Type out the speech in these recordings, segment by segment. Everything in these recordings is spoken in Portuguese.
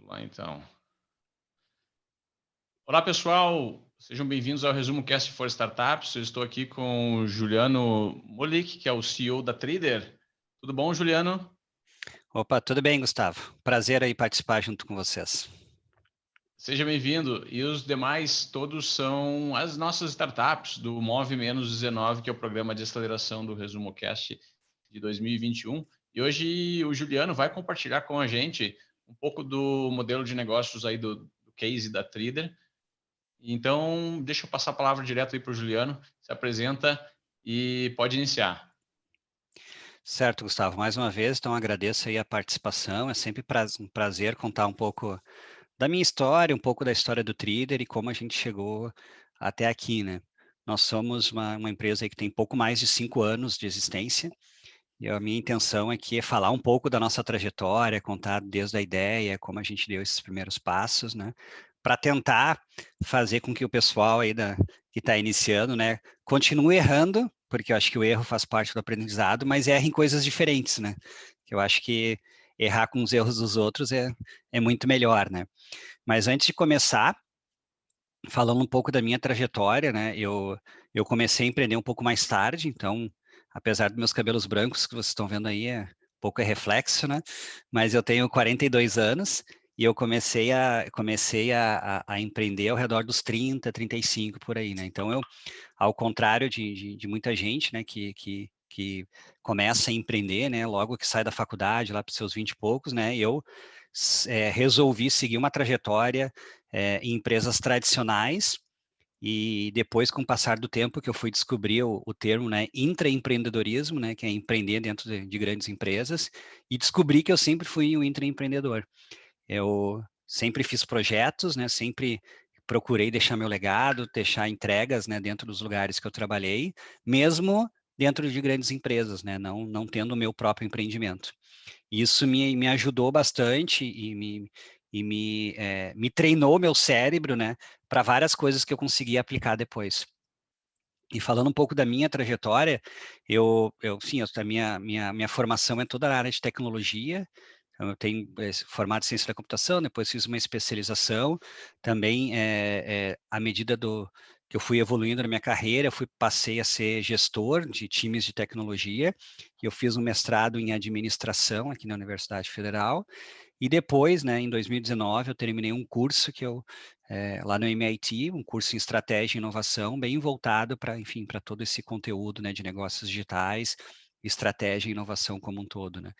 Lá então. Olá, pessoal. Sejam bem-vindos ao Resumo Cast for Startups. Eu estou aqui com o Juliano Molik, que é o CEO da Trader. Tudo bom, Juliano? Opa, tudo bem, Gustavo? Prazer aí participar junto com vocês. Seja bem-vindo. E os demais todos são as nossas startups do Move-19, que é o programa de aceleração do Resumo Cast de 2021. E hoje o Juliano vai compartilhar com a gente um pouco do modelo de negócios aí do case da Trader. Então, deixa eu passar a palavra direto aí para o Juliano, se apresenta e pode iniciar. Certo, Gustavo, mais uma vez, então agradeço aí a participação, é sempre um prazer contar um pouco da minha história, um pouco da história do Trader e como a gente chegou até aqui, né? Nós somos uma empresa aí que tem pouco mais de 5 anos de existência e a minha intenção aqui é falar um pouco da nossa trajetória, contar desde a ideia, como a gente deu esses primeiros passos, né? Para tentar fazer com que o pessoal aí que está iniciando, né, continue errando, porque eu acho que o erro faz parte do aprendizado, mas erre em coisas diferentes, né? Que eu acho que errar com os erros dos outros é muito melhor, né? Mas antes de começar, falando um pouco da minha trajetória, né? Eu comecei a empreender um pouco mais tarde, então, apesar dos meus cabelos brancos que vocês estão vendo aí, pouco é reflexo, né? Mas eu tenho 42 anos e eu comecei a empreender ao redor dos 30, 35 por aí, né? Então, ao contrário de muita gente, né, que começa a empreender, né, logo que sai da faculdade, lá para os seus 20 e poucos, né, eu resolvi seguir uma trajetória em empresas tradicionais e depois, com o passar do tempo, que eu fui descobrir o termo, né, intraempreendedorismo, né, que é empreender dentro de grandes empresas, e descobri que eu sempre fui um intraempreendedor. Eu sempre fiz projetos, né, sempre procurei deixar meu legado, deixar entregas, né, dentro dos lugares que eu trabalhei, mesmo dentro de grandes empresas, né, não tendo o meu próprio empreendimento. Isso me ajudou bastante me treinou meu cérebro, né, para várias coisas que eu consegui aplicar depois. E falando um pouco da minha trajetória, sim, a minha formação é toda na área de tecnologia. Então, eu tenho formado em ciência da computação, depois fiz uma especialização. Também, à medida que eu fui evoluindo na minha carreira, passei a ser gestor de times de tecnologia. Eu fiz um mestrado em administração aqui na Universidade Federal. E depois, né, em 2019, eu terminei um curso lá no MIT, um curso em estratégia e inovação, bem voltado para, enfim, para todo esse conteúdo, né, de negócios digitais, estratégia e inovação como um todo, né.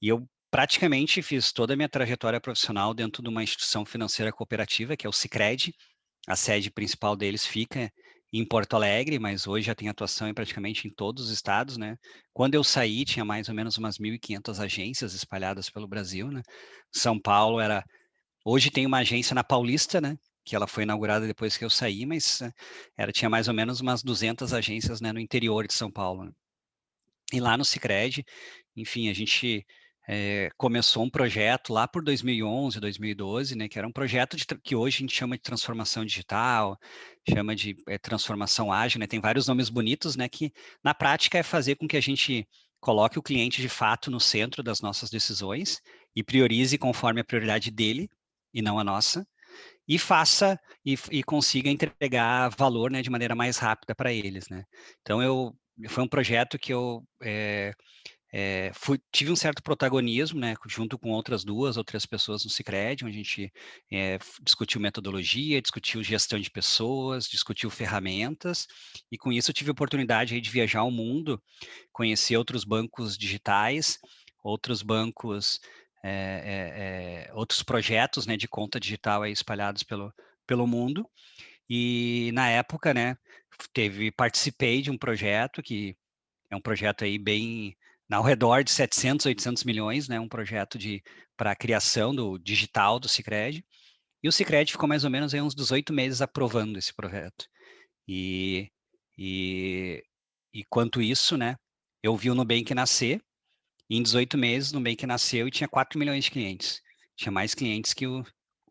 E eu praticamente fiz toda a minha trajetória profissional dentro de uma instituição financeira cooperativa, que é o Sicredi. A sede principal deles fica em Porto Alegre, mas hoje já tem atuação praticamente em todos os estados, né? Quando eu saí, tinha mais ou menos umas 1.500 agências espalhadas pelo Brasil, né? São Paulo hoje tem uma agência na Paulista, né? Que ela foi inaugurada depois que eu saí, mas tinha mais ou menos umas 200 agências, né, no interior de São Paulo, né? E lá no Sicredi, enfim, a gente começou um projeto lá por 2011, 2012, né, que era um projeto que hoje a gente chama de transformação digital, chama de transformação ágil, né, tem vários nomes bonitos, né, que na prática é fazer com que a gente coloque o cliente de fato no centro das nossas decisões e priorize conforme a prioridade dele e não a nossa, e faça e consiga entregar valor, né, de maneira mais rápida para eles, né. Então foi um projeto que eu tive um certo protagonismo, né, junto com duas ou três pessoas no Sicredi, onde a gente discutiu metodologia, discutiu gestão de pessoas, discutiu ferramentas, e com isso eu tive a oportunidade aí de viajar ao mundo, conhecer outros bancos digitais, outros bancos, outros projetos, né, de conta digital aí espalhados pelo mundo. E na época, né, participei de um projeto que é um projeto aí bem ao redor de 700, 800 milhões, né, um projeto para a criação do digital do Sicredi. E o Sicredi ficou mais ou menos aí uns 18 meses aprovando esse projeto. E, e, e quanto isso, né, eu vi o Nubank nascer, e em 18 meses o Nubank nasceu e tinha 4 milhões de clientes. Tinha mais clientes que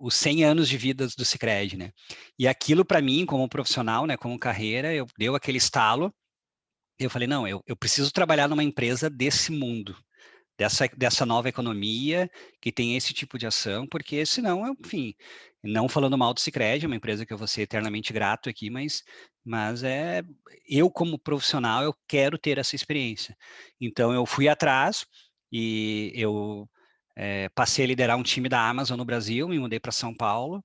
os 100 anos de vida do Sicredi, né? E aquilo para mim, como profissional, né, como carreira, deu aquele estalo. Eu falei, não, eu preciso trabalhar numa empresa desse mundo, dessa nova economia que tem esse tipo de ação, porque senão, enfim, não falando mal do Sicredi, é uma empresa que eu vou ser eternamente grato aqui, mas eu como profissional, eu quero ter essa experiência. Então, eu fui atrás e eu passei a liderar um time da Amazon no Brasil, me mudei para São Paulo,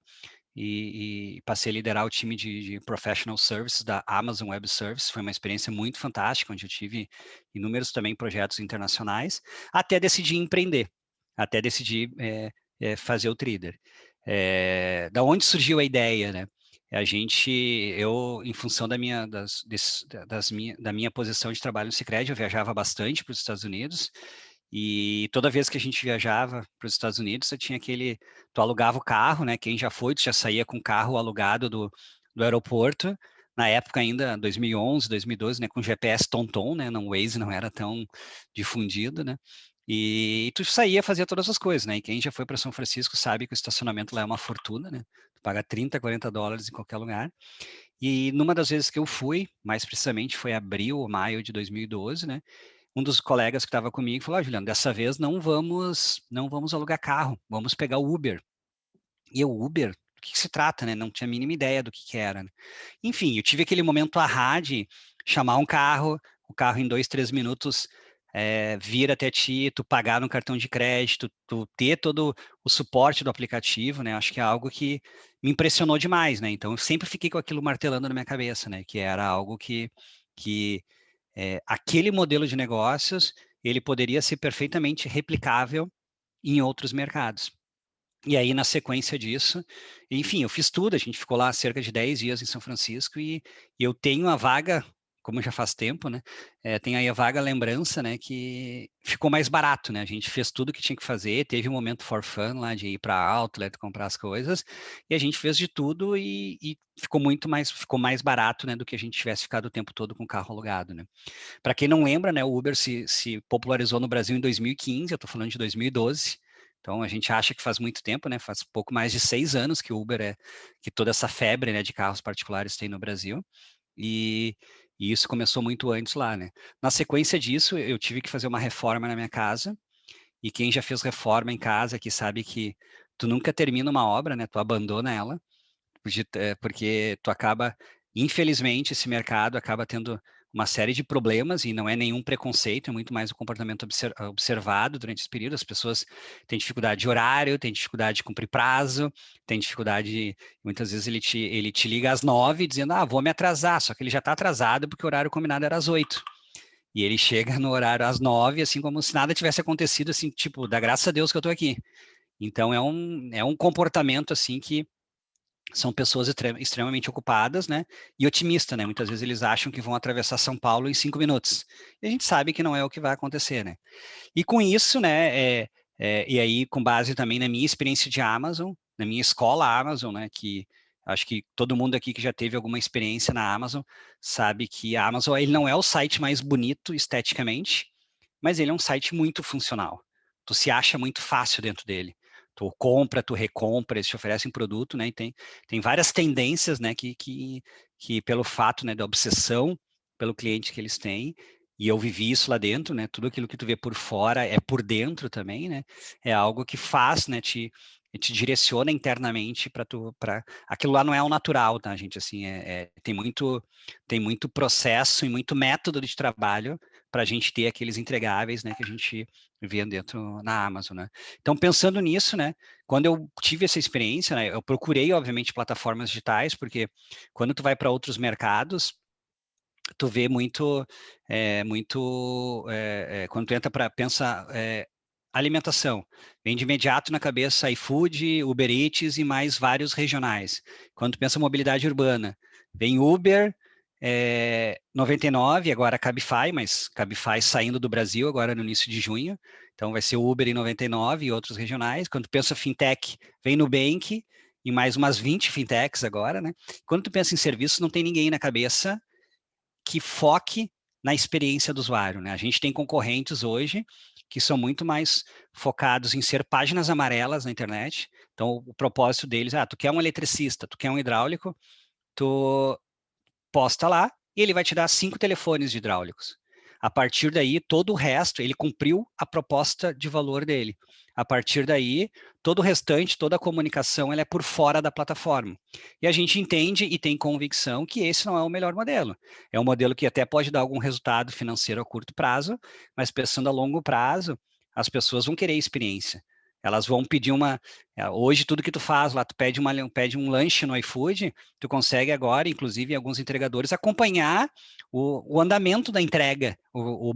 e passei a liderar o time de Professional Services da Amazon Web Services. Foi uma experiência muito fantástica, onde eu tive inúmeros também projetos internacionais, até decidir empreender, até decidir fazer o Trader. Da onde surgiu a ideia, né? Eu, em função da minha posição de trabalho no Sicredi, eu viajava bastante para os Estados Unidos, e toda vez que a gente viajava para os Estados Unidos, tu alugava o carro, né? Quem já foi, tu já saía com o carro alugado do aeroporto. Na época ainda, 2011, 2012, né? Com GPS TomTom, né? Não, o Waze não era tão difundido, né? E tu saía, fazia todas as coisas, né? E quem já foi para São Francisco sabe que o estacionamento lá é uma fortuna, né? Tu paga 30, 40 dólares em qualquer lugar. E numa das vezes que eu fui, mais precisamente foi abril ou maio de 2012, né? Um dos colegas que estava comigo falou: Juliano, dessa vez não vamos alugar carro, vamos pegar o Uber. E eu, Uber? Do que se trata, né? Não tinha a mínima ideia do que era, né? Enfim, eu tive aquele momento de chamar um carro, o carro em 2, 3 minutos vir até ti, tu pagar no cartão de crédito, tu ter todo o suporte do aplicativo, né? Acho que é algo que me impressionou demais, né? Então, eu sempre fiquei com aquilo martelando na minha cabeça, né? Que era algo que aquele modelo de negócios, ele poderia ser perfeitamente replicável em outros mercados. E aí, na sequência disso, enfim, eu fiz tudo, a gente ficou lá cerca de 10 dias em São Francisco e eu tenho a vaga, como já faz tempo, né, tem aí a vaga lembrança, né, que ficou mais barato, né, a gente fez tudo que tinha que fazer, teve um momento for fun lá de ir para outlet, comprar as coisas, e a gente fez de tudo e ficou mais barato, né, do que a gente tivesse ficado o tempo todo com o carro alugado, né. Para quem não lembra, né, o Uber se popularizou no Brasil em 2015, eu estou falando de 2012. Então a gente acha que faz muito tempo, né? Faz pouco mais de 6 anos que o Uber que toda essa febre, né, de carros particulares tem no Brasil. E, e isso começou muito antes lá, né? Na sequência disso, eu tive que fazer uma reforma na minha casa. E quem já fez reforma em casa, que sabe que tu nunca termina uma obra, né? Tu abandona ela porque tu acaba, infelizmente, esse mercado acaba tendo uma série de problemas e não é nenhum preconceito, é muito mais o comportamento observado durante esse período. As pessoas têm dificuldade de horário, têm dificuldade de cumprir prazo, têm dificuldade, muitas vezes ele te liga às 9 dizendo, vou me atrasar, só que ele já está atrasado porque o horário combinado era às 8. E ele chega no horário às 9, assim como se nada tivesse acontecido, assim, tipo, dá graças a Deus que eu estou aqui. Então é um comportamento assim que são pessoas extremamente ocupadas, né, e otimistas, né, muitas vezes eles acham que vão atravessar São Paulo em 5 minutos, e a gente sabe que não é o que vai acontecer, né. E com isso, né, e aí com base também na minha experiência de Amazon, na minha escola Amazon, né, que acho que todo mundo aqui que já teve alguma experiência na Amazon, sabe que a Amazon, ele não é o site mais bonito esteticamente, mas ele é um site muito funcional. Tu se acha muito fácil dentro dele. Tu compra, tu recompra, eles te oferecem produto, né? E tem várias tendências, né? Que pelo fato, né, da obsessão pelo cliente que eles têm, e eu vivi isso lá dentro, né? Tudo aquilo que tu vê por fora é por dentro também, né? É algo que faz, né? Te direciona internamente para aquilo lá não é o natural, tá, gente? Assim, tem muito processo e muito método de trabalho para a gente ter aqueles entregáveis, né, que a gente vê dentro na Amazon, né? Então, pensando nisso, né, quando eu tive essa experiência, né, eu procurei, obviamente, plataformas digitais, porque quando tu vai para outros mercados, tu vê quando tu entra para pensa alimentação, vem de imediato na cabeça iFood, Uber Eats e mais vários regionais. Quando tu pensa mobilidade urbana, vem Uber, 99, agora Cabify, mas Cabify saindo do Brasil agora no início de junho, então vai ser Uber em 99 e outros regionais. Quando tu pensa fintech, vem Nubank e mais umas 20 fintechs agora, né? Quando tu pensa em serviços, não tem ninguém na cabeça que foque na experiência do usuário, né? A gente tem concorrentes hoje que são muito mais focados em ser páginas amarelas na internet. Então, o propósito deles, tu quer um eletricista, tu quer um hidráulico, tu posta lá e ele vai te dar 5 telefones de hidráulicos. A partir daí, todo o resto, ele cumpriu a proposta de valor dele. A partir daí, todo o restante, toda a comunicação, ela é por fora da plataforma. E a gente entende e tem convicção que esse não é o melhor modelo. É um modelo que até pode dar algum resultado financeiro a curto prazo, mas pensando a longo prazo, as pessoas vão querer experiência. Elas vão pedir hoje tudo que tu faz lá, tu pede um lanche no iFood, tu consegue agora, inclusive alguns entregadores, acompanhar o andamento da entrega, o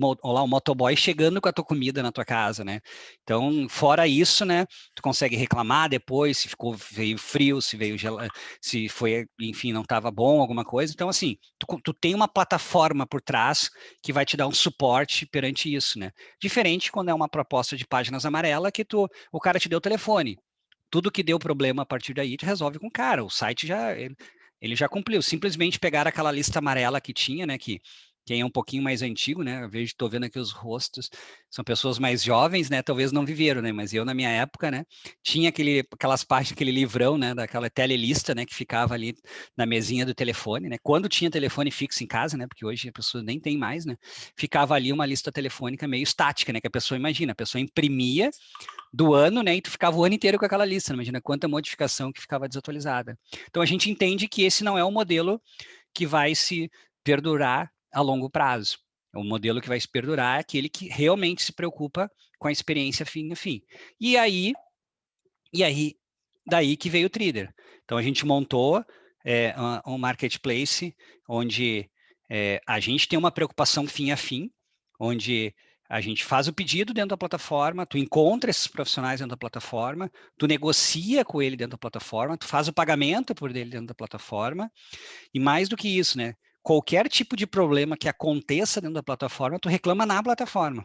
motoboy chegando com a tua comida na tua casa, né? Então, fora isso, né, tu consegue reclamar depois se veio frio, se veio gelado, se foi, enfim, não estava bom alguma coisa. Então, assim, tu tem uma plataforma por trás que vai te dar um suporte perante isso, né? Diferente quando é uma proposta de páginas amarelas que o cara te deu o telefone. Tudo que deu problema a partir daí, tu resolve com o cara. O site ele já cumpriu. Simplesmente pegar aquela lista amarela que tinha, né? Que quem é um pouquinho mais antigo, né? Estou vendo aqui os rostos, são pessoas mais jovens, né? Talvez não viveram, né? Mas eu, na minha época, né? Tinha aquelas páginas, aquele livrão, né? Daquela telelista, né? Que ficava ali na mesinha do telefone, né? Quando tinha telefone fixo em casa, né? Porque hoje a pessoa nem tem mais, né? Ficava ali uma lista telefônica meio estática, né? Que a pessoa imagina, a pessoa imprimia do ano, né? E tu ficava o ano inteiro com aquela lista. Imagina quanta modificação que ficava desatualizada. Então a gente entende que esse não é o modelo que vai se perdurar a longo prazo. O modelo que vai se perdurar é aquele que realmente se preocupa com a experiência fim a fim. E aí, daí que veio o Trader. Então a gente montou um marketplace onde a gente tem uma preocupação fim a fim, onde a gente faz o pedido dentro da plataforma, tu encontra esses profissionais dentro da plataforma, tu negocia com ele dentro da plataforma, tu faz o pagamento por ele dentro da plataforma, e mais do que isso, né? Qualquer tipo de problema que aconteça dentro da plataforma, tu reclama na plataforma.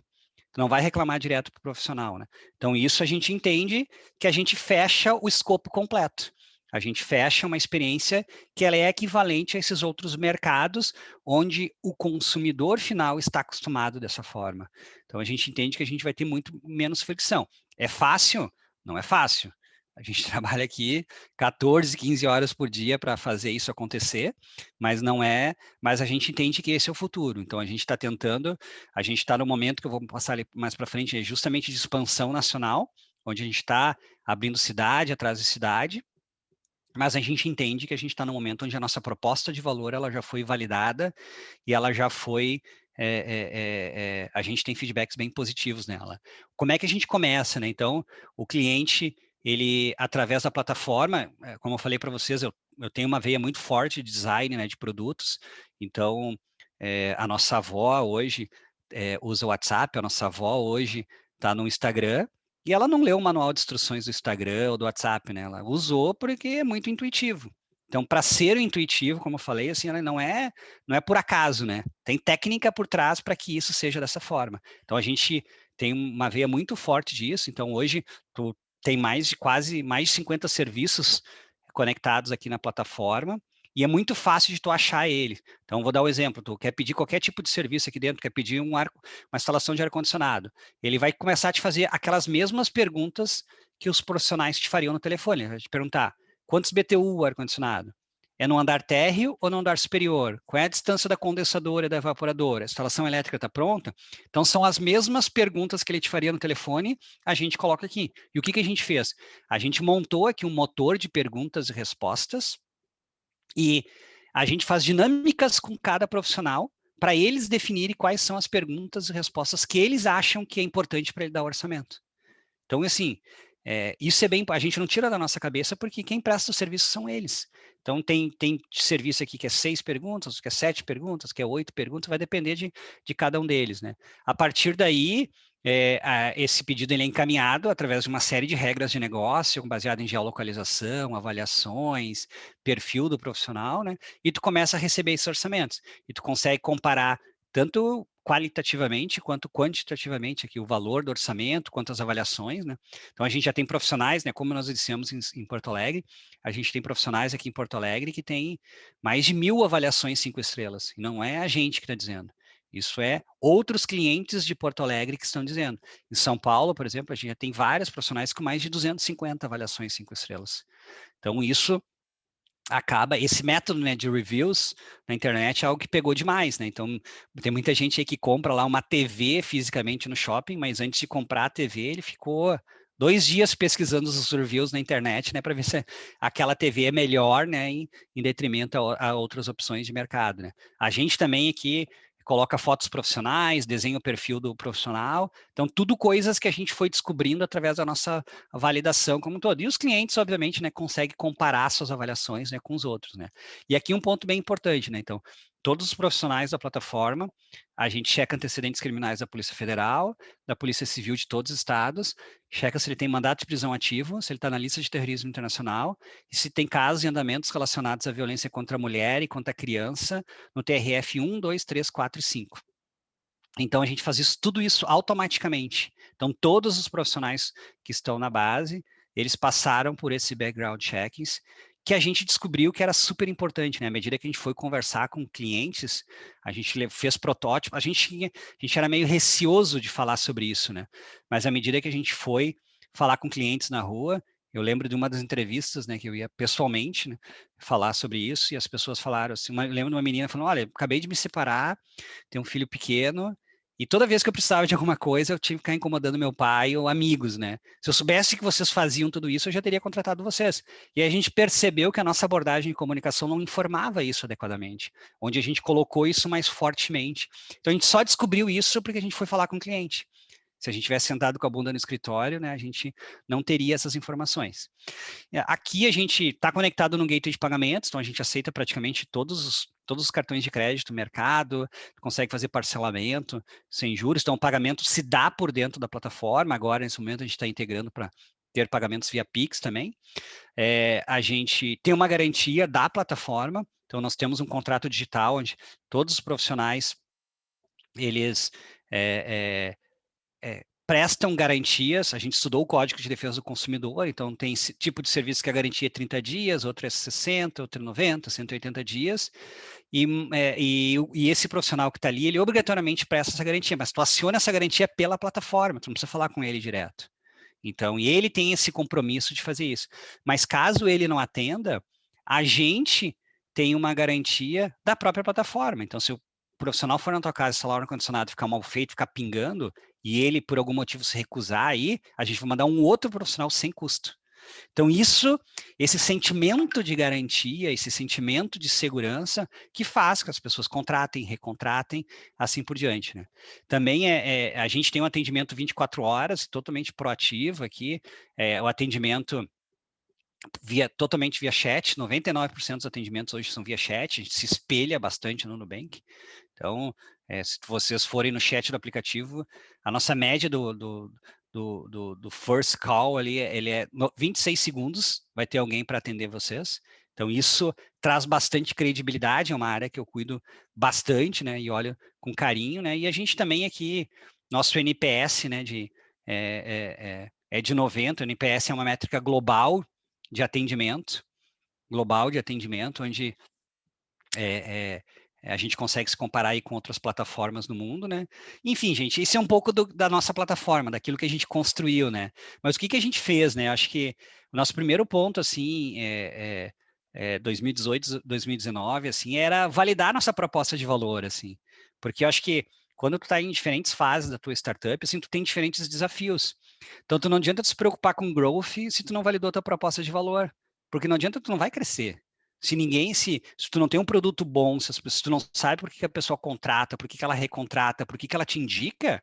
Tu não vai reclamar direto para o profissional, né? Então, isso a gente entende que a gente fecha o escopo completo. A gente fecha uma experiência que ela é equivalente a esses outros mercados onde o consumidor final está acostumado dessa forma. Então, a gente entende que a gente vai ter muito menos fricção. É fácil? Não é fácil. A gente trabalha aqui 14, 15 horas por dia para fazer isso acontecer, mas não é, mas a gente entende que esse é o futuro. Então, a gente está tentando, a gente está no momento que eu vou passar ali mais para frente, é justamente de expansão nacional, onde a gente está abrindo cidade atrás de cidade, mas a gente entende que a gente está no momento onde a nossa proposta de valor ela já foi validada e ela já foi. A gente tem feedbacks bem positivos nela. Como é que a gente começa, né? Então, o cliente, ele, através da plataforma, como eu falei para vocês, eu tenho uma veia muito forte de design, né, de produtos. Então, a nossa avó hoje usa o WhatsApp, a nossa avó hoje está no Instagram, e ela não leu o manual de instruções do Instagram ou do WhatsApp, né? Ela usou porque é muito intuitivo. Então, para ser intuitivo, como eu falei, assim, ela não é por acaso, né? Tem técnica por trás para que isso seja dessa forma. Então, a gente tem uma veia muito forte disso. Então, hoje, tu tem mais de 50 serviços conectados aqui na plataforma, e é muito fácil de tu achar ele. Então, vou dar um exemplo, tu quer pedir qualquer tipo de serviço aqui dentro, quer pedir uma instalação de ar-condicionado, ele vai começar a te fazer aquelas mesmas perguntas que os profissionais te fariam no telefone. Ele vai te perguntar, quantos BTU o ar-condicionado? É no andar térreo ou no andar superior? Qual é a distância da condensadora e da evaporadora? A instalação elétrica está pronta? Então, são as mesmas perguntas que ele te faria no telefone, a gente coloca aqui. E o que a gente fez? A gente montou aqui um motor de perguntas e respostas, e a gente faz dinâmicas com cada profissional para eles definirem quais são as perguntas e respostas que eles acham que é importante para ele dar o orçamento. Então, assim, isso é bem... A gente não tira da nossa cabeça porque quem presta o serviço são eles. Então, tem serviço aqui que é 6 perguntas, que é 7 perguntas, que é 8 perguntas, vai depender de cada um deles, né? A partir daí, esse pedido ele é encaminhado através de uma série de regras de negócio, baseado em geolocalização, avaliações, perfil do profissional, né? E tu começa a receber esses orçamentos. E tu consegue comparar tanto qualitativamente quanto quantitativamente aqui o valor do orçamento, quanto as avaliações, né? Então a gente já tem profissionais, né? Como nós dissemos em Porto Alegre, a gente tem profissionais aqui em Porto Alegre que tem mais de 1000 avaliações 5 estrelas. E não é a gente que está dizendo. Isso é outros clientes de Porto Alegre que estão dizendo. Em São Paulo, por exemplo, a gente já tem vários profissionais com mais de 250 avaliações 5 estrelas. Então isso esse método, né, de reviews na internet é algo que pegou demais, né? Então, tem muita gente aí que compra lá uma TV fisicamente no shopping, mas antes de comprar a TV, ele ficou 2 dias pesquisando os reviews na internet, né, para ver se aquela TV é melhor, né, em detrimento a outras opções de mercado, né? A gente também aqui coloca fotos profissionais, desenha o perfil do profissional, então tudo coisas que a gente foi descobrindo através da nossa validação como um todo. E os clientes, obviamente, né, conseguem comparar suas avaliações, né, com os outros, né? E aqui um ponto bem importante, né? Então, todos os profissionais da plataforma, a gente checa antecedentes criminais da Polícia Federal, da Polícia Civil de todos os estados, checa se ele tem mandato de prisão ativo, se ele está na lista de terrorismo internacional, e se tem casos e andamentos relacionados à violência contra a mulher e contra a criança no TRF 1, 2, 3, 4 e 5. Então, a gente faz tudo isso automaticamente. Então, todos os profissionais que estão na base, eles passaram por esse background checkings, que a gente descobriu que era super importante, né? À medida que a gente foi conversar com clientes, a gente fez protótipo, a gente era meio receoso de falar sobre isso, né? Mas à medida que a gente foi falar com clientes na rua, eu lembro de uma das entrevistas, né, que eu ia pessoalmente, né, falar sobre isso, e as pessoas falaram assim, eu lembro de uma menina falando, olha, acabei de me separar, tenho um filho pequeno, e toda vez que eu precisava de alguma coisa, eu tinha que ficar incomodando meu pai ou amigos, né? Se eu soubesse que vocês faziam tudo isso, eu já teria contratado vocês. E aí a gente percebeu que a nossa abordagem de comunicação não informava isso adequadamente, onde a gente colocou isso mais fortemente. Então a gente só descobriu isso porque a gente foi falar com o cliente. Se a gente tivesse sentado com a bunda no escritório, né, a gente não teria essas informações. Aqui a gente está conectado no gateway de pagamentos, então a gente aceita praticamente todos os cartões de crédito, mercado, consegue fazer parcelamento sem juros, então o pagamento se dá por dentro da plataforma, agora nesse momento a gente está integrando para ter pagamentos via Pix também. A gente tem uma garantia da plataforma, então nós temos um contrato digital onde todos os profissionais, eles prestam garantias, a gente estudou o Código de Defesa do Consumidor, então tem esse tipo de serviço que a garantia é 30 dias, outro é 60, outro é 90, 180 dias, e esse profissional que está ali, ele obrigatoriamente presta essa garantia, mas tu aciona essa garantia pela plataforma, tu não precisa falar com ele direto. Então, e ele tem esse compromisso de fazer isso. Mas caso ele não atenda, a gente tem uma garantia da própria plataforma. Então, se o profissional for na tua casa, instalar o ar-condicionado, ficar mal feito, ficar pingando, e ele, por algum motivo, se recusar aí, a gente vai mandar um outro profissional sem custo. Então, esse sentimento de garantia, esse sentimento de segurança que faz que as pessoas contratem, recontratem, assim por diante, né? Também a gente tem um atendimento 24 horas, totalmente proativo aqui, o atendimento totalmente via chat, 99% dos atendimentos hoje são via chat, a gente se espelha bastante no Nubank. Então, se vocês forem no chat do aplicativo, a nossa média do first call ali, ele é 26 segundos, vai ter alguém para atender vocês. Então, isso traz bastante credibilidade, é uma área que eu cuido bastante, né, e olho com carinho, né, e a gente também aqui, nosso NPS, né, é de 90, o NPS é uma métrica global de atendimento, onde a gente consegue se comparar aí com outras plataformas no mundo, né? Enfim, gente, isso é um pouco da nossa plataforma, daquilo que a gente construiu, né? Mas o que a gente fez, né? Acho que o nosso primeiro ponto, assim, 2018, 2019, assim, era validar nossa proposta de valor, assim. Porque eu acho que quando tu está em diferentes fases da tua startup, assim, tu tem diferentes desafios. Então, tu não adianta tu se preocupar com growth se tu não validou a tua proposta de valor. Porque não adianta, tu não vai crescer. Se tu não tem um produto bom, se tu não sabe por que a pessoa contrata, por que ela recontrata, por que ela te indica,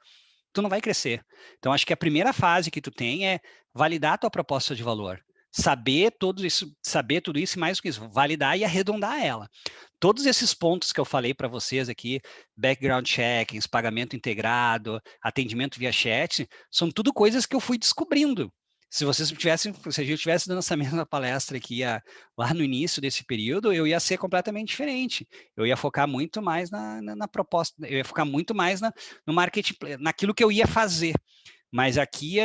tu não vai crescer. Então, acho que a primeira fase que tu tem é validar a tua proposta de valor. Saber tudo isso e mais do que isso, validar e arredondar ela. Todos esses pontos que eu falei para vocês aqui, background checkings, pagamento integrado, atendimento via chat, são tudo coisas que eu fui descobrindo. Se a gente estivesse dando essa mesma palestra aqui lá no início desse período, eu ia ser completamente diferente. Eu ia focar muito mais na proposta, eu ia focar muito mais no marketing, naquilo que eu ia fazer. Mas aqui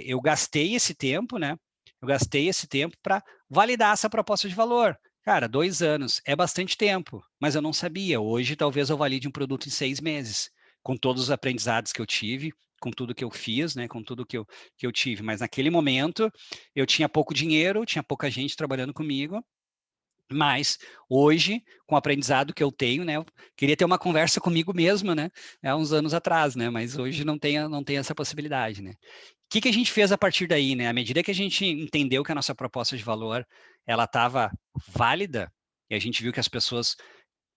eu gastei esse tempo, né? Eu gastei esse tempo para validar essa proposta de valor. Cara, 2 anos é bastante tempo, mas eu não sabia. Hoje, talvez eu valide um produto em 6 meses, com todos os aprendizados que eu tive, com tudo que eu fiz, né, com tudo que eu tive. Mas naquele momento, eu tinha pouco dinheiro, tinha pouca gente trabalhando comigo, Mas hoje, com o aprendizado que eu tenho, né, eu queria ter uma conversa comigo mesmo, né, há uns anos atrás, né, mas hoje não tem essa possibilidade, né. O que a gente fez a partir daí, né? À medida que a gente entendeu que a nossa proposta de valor ela estava válida e a gente viu que as pessoas,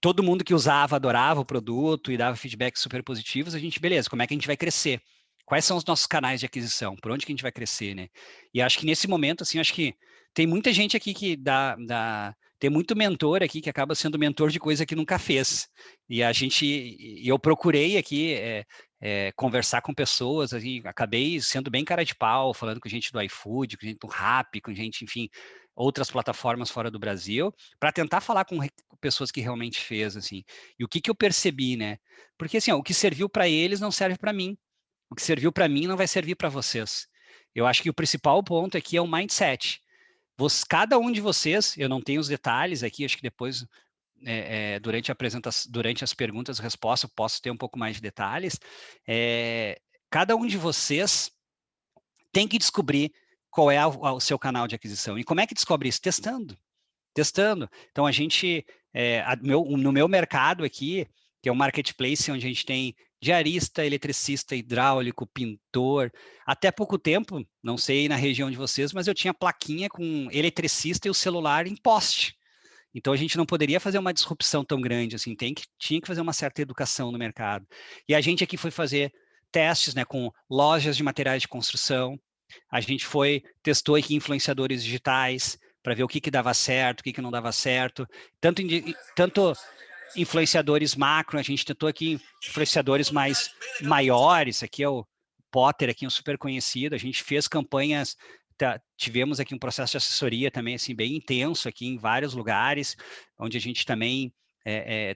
todo mundo que usava adorava o produto e dava feedbacks super positivos, a gente, beleza, como é que a gente vai crescer? Quais são os nossos canais de aquisição? Por onde que a gente vai crescer, né? E acho que nesse momento, assim, acho que tem muita gente aqui que tem muito mentor aqui que acaba sendo mentor de coisa que nunca fez. E eu procurei aqui conversar com pessoas, assim, acabei sendo bem cara de pau, falando com gente do iFood, com gente do Rappi, com gente, enfim, outras plataformas fora do Brasil, para tentar falar com pessoas que realmente fez, assim. E o que eu percebi, né? Porque assim, ó, o que serviu para eles não serve para mim. O que serviu para mim não vai servir para vocês. Eu acho que o principal ponto aqui é o mindset. Cada um de vocês, eu não tenho os detalhes aqui, acho que depois, durante a apresentação, durante as perguntas e respostas, eu posso ter um pouco mais de detalhes. Cada um de vocês tem que descobrir qual é o seu canal de aquisição. E como é que descobre isso? Testando. Então, a gente, no meu mercado aqui, que é um marketplace onde a gente tem diarista, eletricista, hidráulico, pintor. Até pouco tempo, não sei na região de vocês, mas eu tinha plaquinha com eletricista e o celular em poste. Então, a gente não poderia fazer uma disrupção tão grande, assim, tinha que fazer uma certa educação no mercado. E a gente aqui foi fazer testes, né, com lojas de materiais de construção, a gente testou aqui influenciadores digitais para ver o que dava certo, o que não dava certo, tanto influenciadores macro, a gente tentou aqui influenciadores maiores, aqui é o Potter, aqui um super conhecido, a gente fez campanhas, tivemos aqui um processo de assessoria também, assim, bem intenso aqui em vários lugares, onde a gente também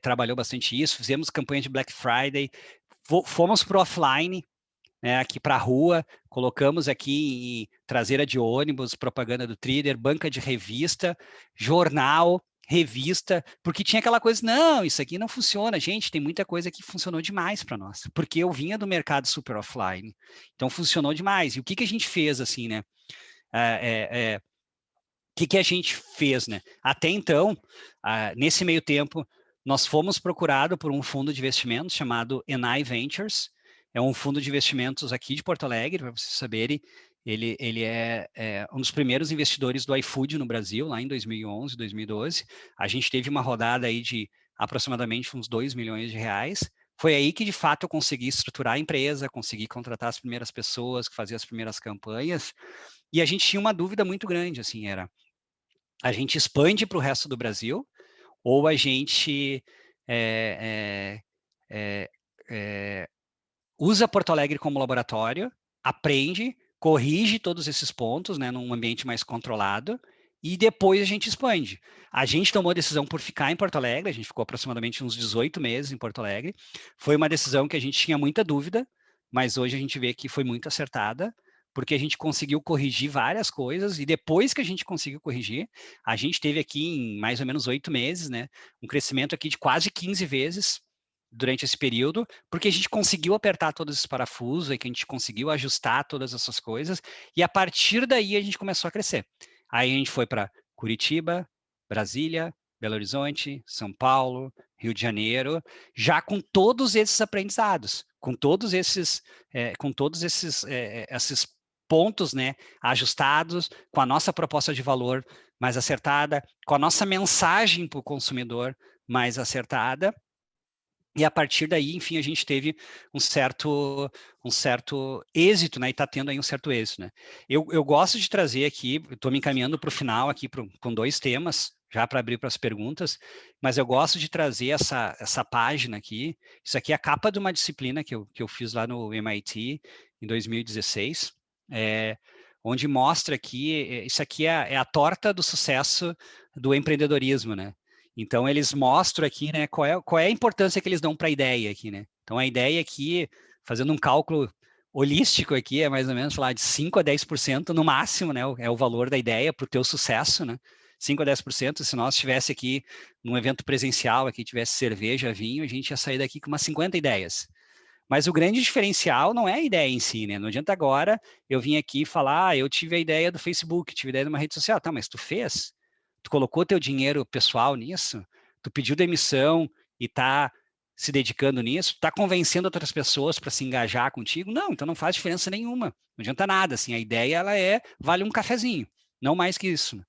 trabalhou bastante isso, fizemos campanha de Black Friday, fomos para o offline, né, aqui para a rua, colocamos aqui em traseira de ônibus, propaganda do Trader, banca de revista, jornal, revista, porque tinha aquela coisa, não, isso aqui não funciona, gente, tem muita coisa que funcionou demais para nós, porque eu vinha do mercado super offline, então funcionou demais. E o que a gente fez, assim, né? O que a gente fez, né? Até então, nesse meio tempo, nós fomos procurados por um fundo de investimentos chamado Enai Ventures. É um fundo de investimentos aqui de Porto Alegre, para vocês saberem. Ele é um dos primeiros investidores do iFood no Brasil, lá em 2011, 2012. A gente teve uma rodada aí de aproximadamente uns 2 milhões de reais. Foi aí que, de fato, eu consegui estruturar a empresa, consegui contratar as primeiras pessoas, fazer as primeiras campanhas. E a gente tinha uma dúvida muito grande, assim, a gente expande para o resto do Brasil ou a gente usa Porto Alegre como laboratório, aprende, corrige todos esses pontos, né, num ambiente mais controlado e depois a gente expande. A gente tomou a decisão por ficar em Porto Alegre, a gente ficou aproximadamente uns 18 meses em Porto Alegre. Foi uma decisão que a gente tinha muita dúvida, mas hoje a gente vê que foi muito acertada, porque a gente conseguiu corrigir várias coisas, e depois que a gente conseguiu corrigir, a gente teve aqui em mais ou menos 8 meses, né, um crescimento aqui de quase 15 vezes durante esse período, porque a gente conseguiu apertar todos esses parafusos, e que a gente conseguiu ajustar todas essas coisas, e a partir daí a gente começou a crescer. Aí a gente foi para Curitiba, Brasília, Belo Horizonte, São Paulo, Rio de Janeiro, já com todos esses aprendizados, com todos esses pontos, né, ajustados, com a nossa proposta de valor mais acertada, com a nossa mensagem para o consumidor mais acertada. E a partir daí, enfim, a gente teve um certo êxito, né? E está tendo aí um certo êxito, né? Eu gosto de trazer aqui, estou me encaminhando para o final aqui com 2 temas, já para abrir para as perguntas, mas eu gosto de trazer essa página aqui. Isso aqui é a capa de uma disciplina que eu fiz lá no MIT em 2016, onde mostra aqui, isso aqui é a torta do sucesso do empreendedorismo, né? Então, eles mostram aqui, né, qual é a importância que eles dão para a ideia aqui, né? Então, a ideia aqui, fazendo um cálculo holístico aqui, é mais ou menos, sei lá, de 5 a 10% no máximo, né? É o valor da ideia para o teu sucesso, né? 5 a 10%, se nós estivesse aqui num evento presencial, aqui tivesse cerveja, vinho, a gente ia sair daqui com umas 50 ideias. Mas o grande diferencial não é a ideia em si, né? Não adianta agora eu vim aqui falar, eu tive a ideia do Facebook, tive a ideia de uma rede social. Tá, mas tu fez? Tu colocou teu dinheiro pessoal nisso? Tu pediu demissão e tá se dedicando nisso? Tá convencendo outras pessoas para se engajar contigo? Não, então não faz diferença nenhuma. Não adianta nada, assim, a ideia ela vale um cafezinho, não mais que isso.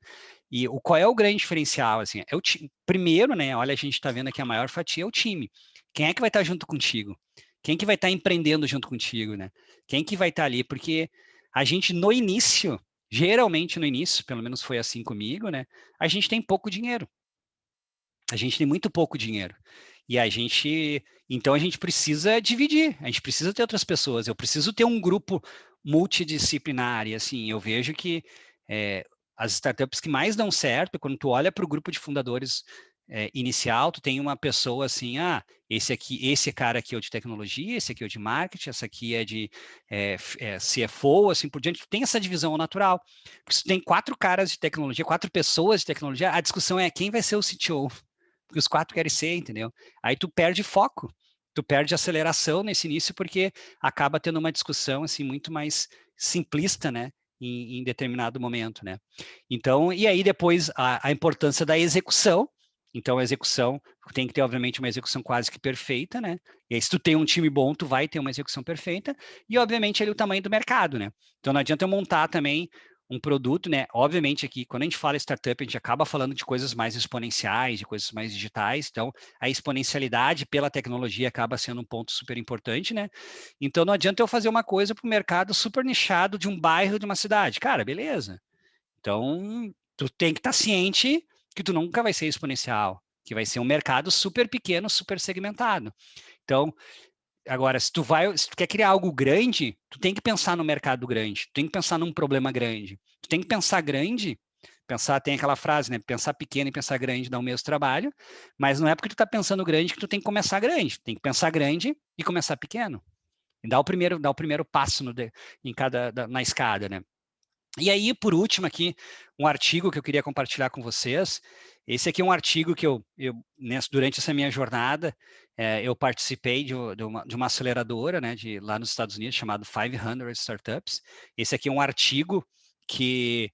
E qual é o grande diferencial, assim, é o time. Primeiro, né, olha, a gente está vendo aqui a maior fatia é o time. Quem é que vai estar junto contigo? Quem que vai estar empreendendo junto contigo, né? Quem que vai estar ali? Porque a gente, no início, geralmente no início, pelo menos foi assim comigo, né? A gente tem pouco dinheiro. A gente tem muito pouco dinheiro. E então a gente precisa dividir, a gente precisa ter outras pessoas, eu preciso ter um grupo multidisciplinar, e assim, eu vejo que as startups que mais dão certo, quando tu olha para o grupo de fundadores inicial, tu tem uma pessoa assim, esse cara aqui é o de tecnologia, esse aqui é o de marketing, essa aqui é de CFO, assim por diante, tu tem essa divisão natural. Porque se tu tem 4 caras de tecnologia, 4 pessoas de tecnologia, a discussão é quem vai ser o CTO, porque os 4 querem ser, entendeu? Aí tu perde foco, tu perde aceleração nesse início, porque acaba tendo uma discussão assim muito mais simplista, né? Em determinado momento, né? Então, e aí depois a importância da execução. Então, a execução tem que ter, obviamente, uma execução quase que perfeita, né? E aí, se tu tem um time bom, tu vai ter uma execução perfeita. E, obviamente, ali o tamanho do mercado, né? Então, não adianta eu montar também um produto, né? Obviamente aqui, quando a gente fala startup, a gente acaba falando de coisas mais exponenciais, de coisas mais digitais. Então, a exponencialidade pela tecnologia acaba sendo um ponto super importante, né? Então, não adianta eu fazer uma coisa para o mercado super nichado de um bairro, de uma cidade. Cara, beleza. Então, tu tem que estar ciente que tu nunca vai ser exponencial, que vai ser um mercado super pequeno, super segmentado. Então, agora, se tu quer criar algo grande, tu tem que pensar no mercado grande, tu tem que pensar num problema grande. Tu tem que pensar grande, tem aquela frase, né? Pensar pequeno e pensar grande dá o mesmo trabalho, mas não é porque tu tá pensando grande que tu tem que começar grande. Tu tem que pensar grande e começar pequeno. E dar o primeiro passo na escada, né? E aí, por último aqui, um artigo que eu queria compartilhar com vocês. Esse aqui é um artigo que durante essa minha jornada, eu participei de uma aceleradora, né, lá nos Estados Unidos, chamado 500 Startups. Esse aqui é um artigo que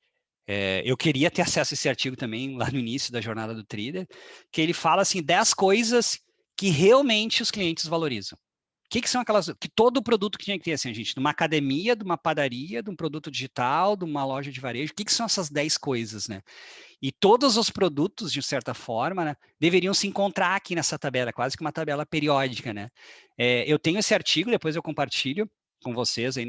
eu queria ter acesso a esse artigo também, lá no início da jornada do Trader, que ele fala, assim, 10 coisas que realmente os clientes valorizam. Que são aquelas que todo produto que tinha que ter, assim, gente, de uma academia, de uma padaria, de um produto digital, de uma loja de varejo, que são essas 10 coisas, né? E todos os produtos, de certa forma, né, deveriam se encontrar aqui nessa tabela, quase que uma tabela periódica, né? Eu tenho esse artigo, depois eu compartilho com vocês aí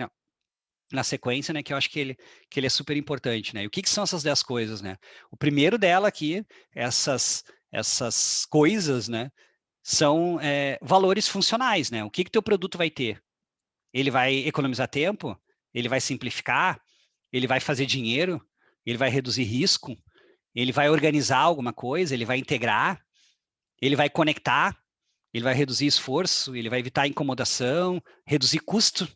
na sequência, né, que eu acho que ele é super importante, né? E o que são essas 10 coisas, né? O primeiro dela aqui, essas coisas, né, são valores funcionais, né? O que teu produto vai ter? Ele vai economizar tempo? Ele vai simplificar? Ele vai fazer dinheiro? Ele vai reduzir risco? Ele vai organizar alguma coisa? Ele vai integrar? Ele vai conectar? Ele vai reduzir esforço? Ele vai evitar incomodação? Reduzir custo?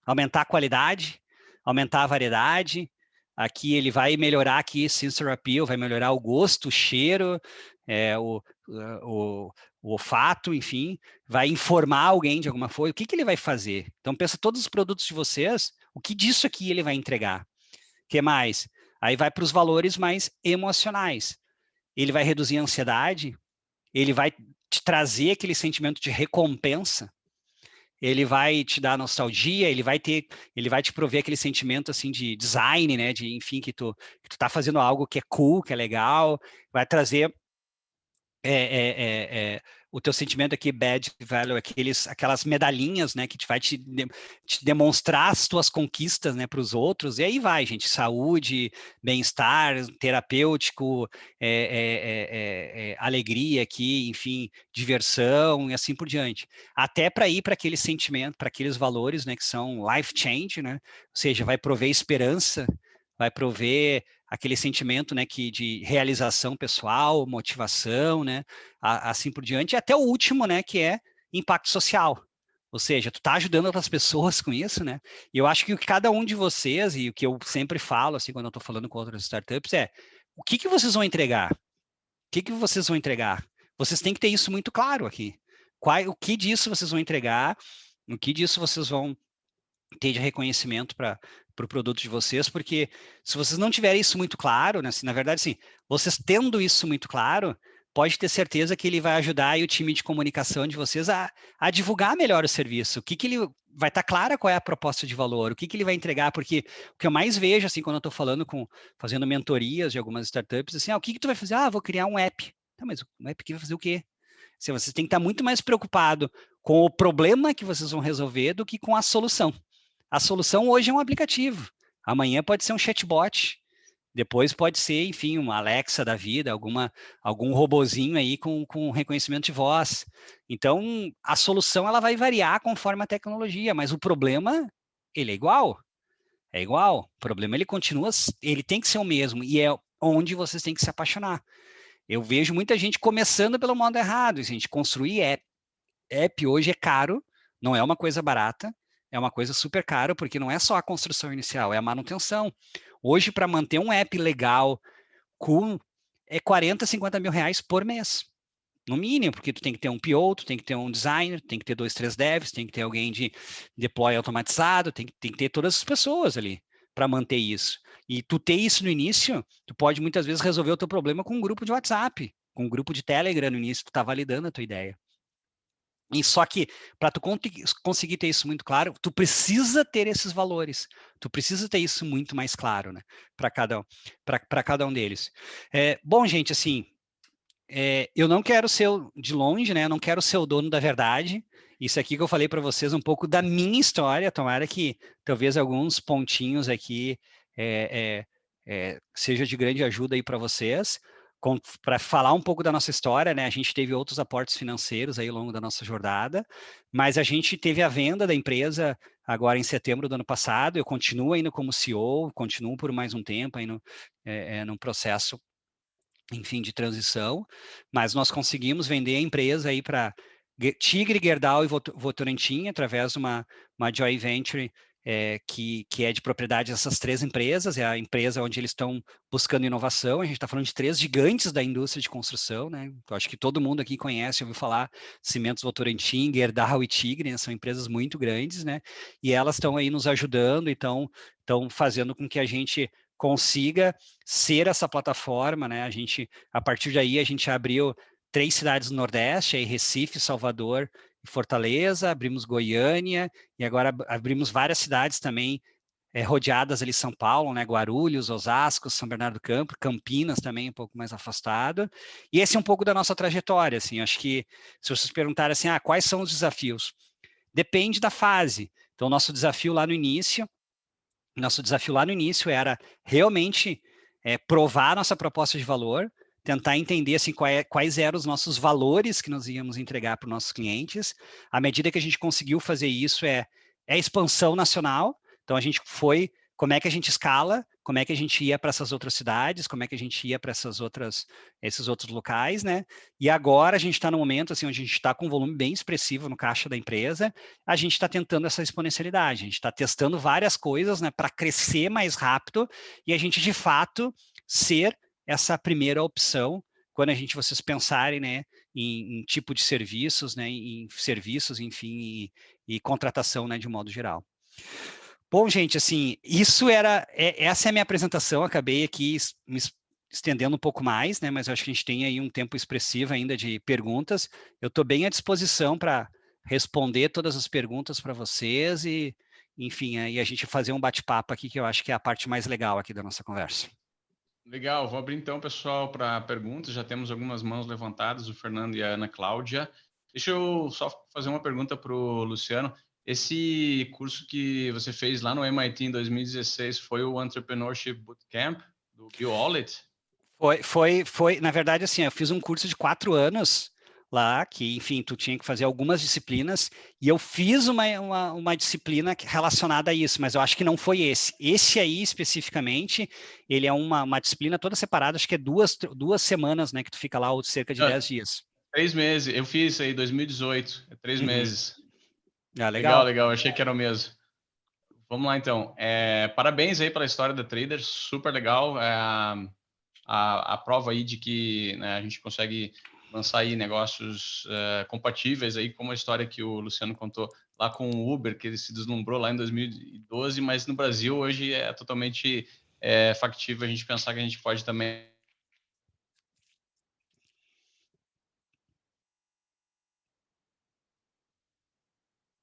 Aumentar a qualidade? Aumentar a variedade? Aqui ele vai melhorar aqui sensor appeal, vai melhorar o gosto, o cheiro, o olfato, enfim, vai informar alguém de alguma forma. O que ele vai fazer? Então pensa todos os produtos de vocês, o que disso aqui ele vai entregar? O que mais? Aí vai para os valores mais emocionais. Ele vai reduzir a ansiedade, ele vai te trazer aquele sentimento de recompensa, ele vai te dar nostalgia, ele vai te prover aquele sentimento assim de design, né, de enfim que tu tá fazendo algo que é cool, que é legal, vai trazer o teu sentimento aqui, badge value, aquelas medalhinhas, né, que vai te demonstrar as tuas conquistas, né, para os outros, e aí vai, gente, saúde, bem-estar, terapêutico, alegria aqui, enfim, diversão e assim por diante. Até para ir para aquele sentimento, para aqueles valores, né, que são life change, né, ou seja, vai prover esperança, vai prover aquele sentimento, né, de realização pessoal, motivação, né, assim por diante, e até o último, né, que é impacto social. Ou seja, tu tá ajudando outras pessoas com isso, né? E eu acho que o que cada um de vocês, e o que eu sempre falo, assim, quando eu tô falando com outras startups, o que vocês vão entregar? O que vocês vão entregar? Vocês têm que ter isso muito claro aqui. O que disso vocês vão entregar? O que disso vocês vão ter de reconhecimento para para o produto de vocês, porque se vocês não tiverem isso muito claro, né, assim, na verdade, assim, vocês tendo isso muito claro, pode ter certeza que ele vai ajudar aí o time de comunicação de vocês a divulgar melhor o serviço. O que que ele vai estar clara qual é a proposta de valor, o que que ele vai entregar, porque o que eu mais vejo, assim, quando eu estou fazendo mentorias de algumas startups, assim, o que que tu vai fazer? Vou criar um app. Tá, mas um app que vai fazer o quê? Assim, vocês têm que estar muito mais preocupado com o problema que vocês vão resolver do que com a solução. A solução hoje é um aplicativo. Amanhã pode ser um chatbot. Depois pode ser, enfim, uma Alexa da vida, algum robozinho aí com reconhecimento de voz. Então, a solução ela vai variar conforme a tecnologia, mas o problema, ele é igual. É igual. O problema, ele continua, ele tem que ser o mesmo, e é onde vocês têm que se apaixonar. Eu vejo muita gente começando pelo modo errado. A gente construir app hoje é caro, não é uma coisa barata, é uma coisa super cara, porque não é só a construção inicial, é a manutenção. Hoje, para manter um app legal, cool, é 40, 50 mil reais por mês. No mínimo, porque tu tem que ter um PO, tu tem que ter um designer, tem que ter 2, 3 devs, tem que ter alguém de deploy automatizado, tem que ter todas as pessoas ali para manter isso. E tu ter isso no início, tu pode muitas vezes resolver o teu problema com um grupo de WhatsApp, com um grupo de Telegram no início, tu tá validando a tua ideia. E só que para tu conseguir ter isso muito claro, tu precisa ter esses valores, tu precisa ter isso muito mais claro, né, para cada um deles. Bom, gente, assim, eu não quero ser de longe, né? Eu não quero ser o dono da verdade. Isso aqui que eu falei para vocês um pouco da minha história. Tomara que talvez alguns pontinhos aqui seja de grande ajuda aí para vocês. Para falar um pouco da nossa história, né? A gente teve outros aportes financeiros aí ao longo da nossa jornada, mas a gente teve a venda da empresa agora em setembro do ano passado. Eu continuo ainda como CEO, continuo por mais um tempo aí no processo, enfim, de transição, mas nós conseguimos vender a empresa aí para Tigre, Gerdau e Votorantim através de uma joint venture que é de propriedade dessas 3 empresas, é a empresa onde eles estão buscando inovação. A gente está falando de 3 gigantes da indústria de construção, né? Eu acho que todo mundo aqui conhece, ouviu falar, Cimentos Votorantim, Gerdau e Tigre, né? São empresas muito grandes, né? E elas estão aí nos ajudando, então estão fazendo com que a gente consiga ser essa plataforma, né? A partir daí, a gente abriu 3 cidades do Nordeste, aí Recife, Salvador e Fortaleza, abrimos Goiânia, e agora abrimos várias cidades também, rodeadas ali São Paulo, né? Guarulhos, Osasco, São Bernardo do Campo, Campinas também um pouco mais afastado. E esse é um pouco da nossa trajetória, assim. Acho que se vocês perguntarem assim, quais são os desafios? Depende da fase. Então, nosso desafio lá no início era realmente provar nossa proposta de valor, tentar entender assim, quais eram os nossos valores que nós íamos entregar para os nossos clientes. À medida que a gente conseguiu fazer isso, é expansão nacional. Então, a gente foi, como é que a gente escala, como é que a gente ia para essas outras cidades, como é que a gente ia para esses outros locais, né? E agora a gente está no momento assim, onde a gente está com um volume bem expressivo no caixa da empresa, a gente está tentando essa exponencialidade, a gente está testando várias coisas, né, para crescer mais rápido e a gente, de fato, ser essa primeira opção quando vocês pensarem, né, em tipo de serviços, né, em serviços, enfim, e contratação, né, de um modo geral. Bom, gente, assim, essa é a minha apresentação. Acabei aqui me estendendo um pouco mais, né? Mas eu acho que a gente tem aí um tempo expressivo ainda de perguntas. Eu estou bem à disposição para responder todas as perguntas para vocês e, enfim, aí a gente fazer um bate-papo aqui, que eu acho que é a parte mais legal aqui da nossa conversa. Legal, vou abrir então, pessoal, para perguntas. Já temos algumas mãos levantadas, o Fernando e a Ana Cláudia. Deixa eu só fazer uma pergunta para o Luciano. Esse curso que você fez lá no MIT em 2016 foi o Entrepreneurship Bootcamp do Bill Hewlett? Foi, na verdade, assim, eu fiz um curso de 4 anos lá, que, enfim, tu tinha que fazer algumas disciplinas, e eu fiz uma disciplina relacionada a isso, mas eu acho que não foi esse. Esse aí, especificamente, ele é uma disciplina toda separada, acho que é duas semanas, né, que tu fica lá, ou cerca de 10 dias. 3 meses, eu fiz isso aí, 2018, 3 meses. Legal. Legal, achei que era o mesmo. Vamos lá, então. Parabéns aí pela história da Trader, super legal. A prova aí de que, né, a gente consegue lançar aí negócios compatíveis aí, como a história que o Luciano contou lá com o Uber, que ele se deslumbrou lá em 2012, mas no Brasil hoje é totalmente factível a gente pensar que a gente pode também